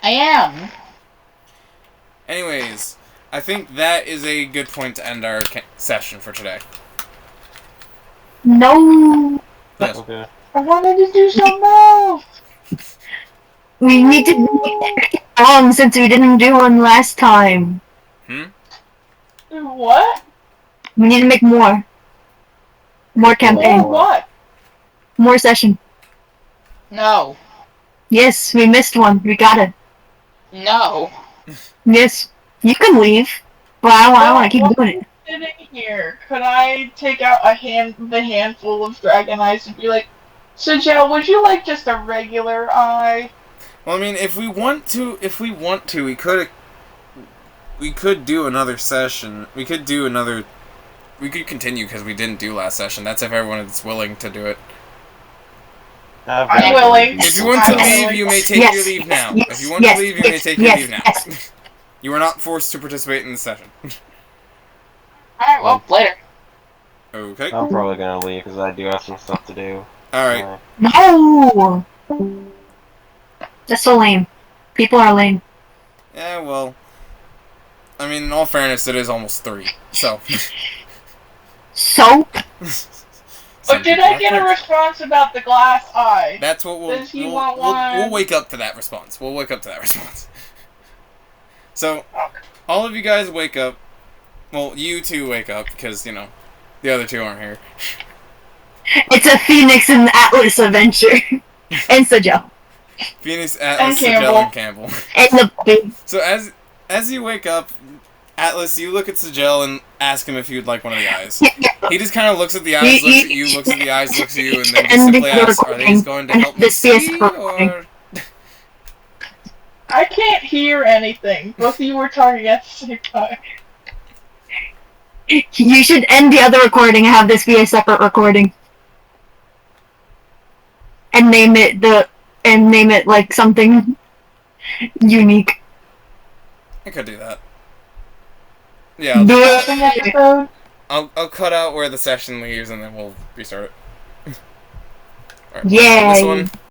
I am. Anyways, I think that is a good point to end our session for today. No. Yes. Okay. I wanted to do something else. We need to make since we didn't do one last time. Do what? We need to make more. More Or campaign. what? More session. No. Yes, we missed one. We got it. No. Yes. You can leave. But I want to keep doing it. Sitting here, could I take out the handful of dragon eyes and be like, Sjel, would you like just a regular eye? Well, I mean, if we want to, we could do another session. We could continue because we didn't do last session. That's if everyone is willing to do it. I'm willing. If you want to leave, you may take Yes, your leave now. yes, If you want to yes, leave, you may yes, take your yes, leave now. yes. You are not forced to participate in the session. Alright, well, later. Okay. I'm probably gonna leave because I do have some stuff to do. Alright. No! That's so lame. People are lame. Yeah, well. I mean, in all fairness, it is almost 3. So. So? But did I get a response about the glass eye? That's what Does he want one? we'll wake up to that response. So, all of you guys wake up. Well, you two wake up because, you know, the other two aren't here. It's a Phoenix and Atlas adventure. And Sjel. Phoenix, Atlas, And Sjel, and Campbell. And the big. So as you wake up, Atlas, you look at Sjel and ask him if you'd like one of the eyes. He just kind of looks at the eyes, looks at you, looks at the eyes, looks at you, and then just simply asks, "Are these going to help me see?" Or I can't hear anything. Both of you were talking at the same time. You should end the other recording and have this be a separate recording. And name it like something unique. I could do that. Yeah, Do Something it. episode. I'll cut out where the session leaves, and then we'll restart it. Alright, Yay. This one.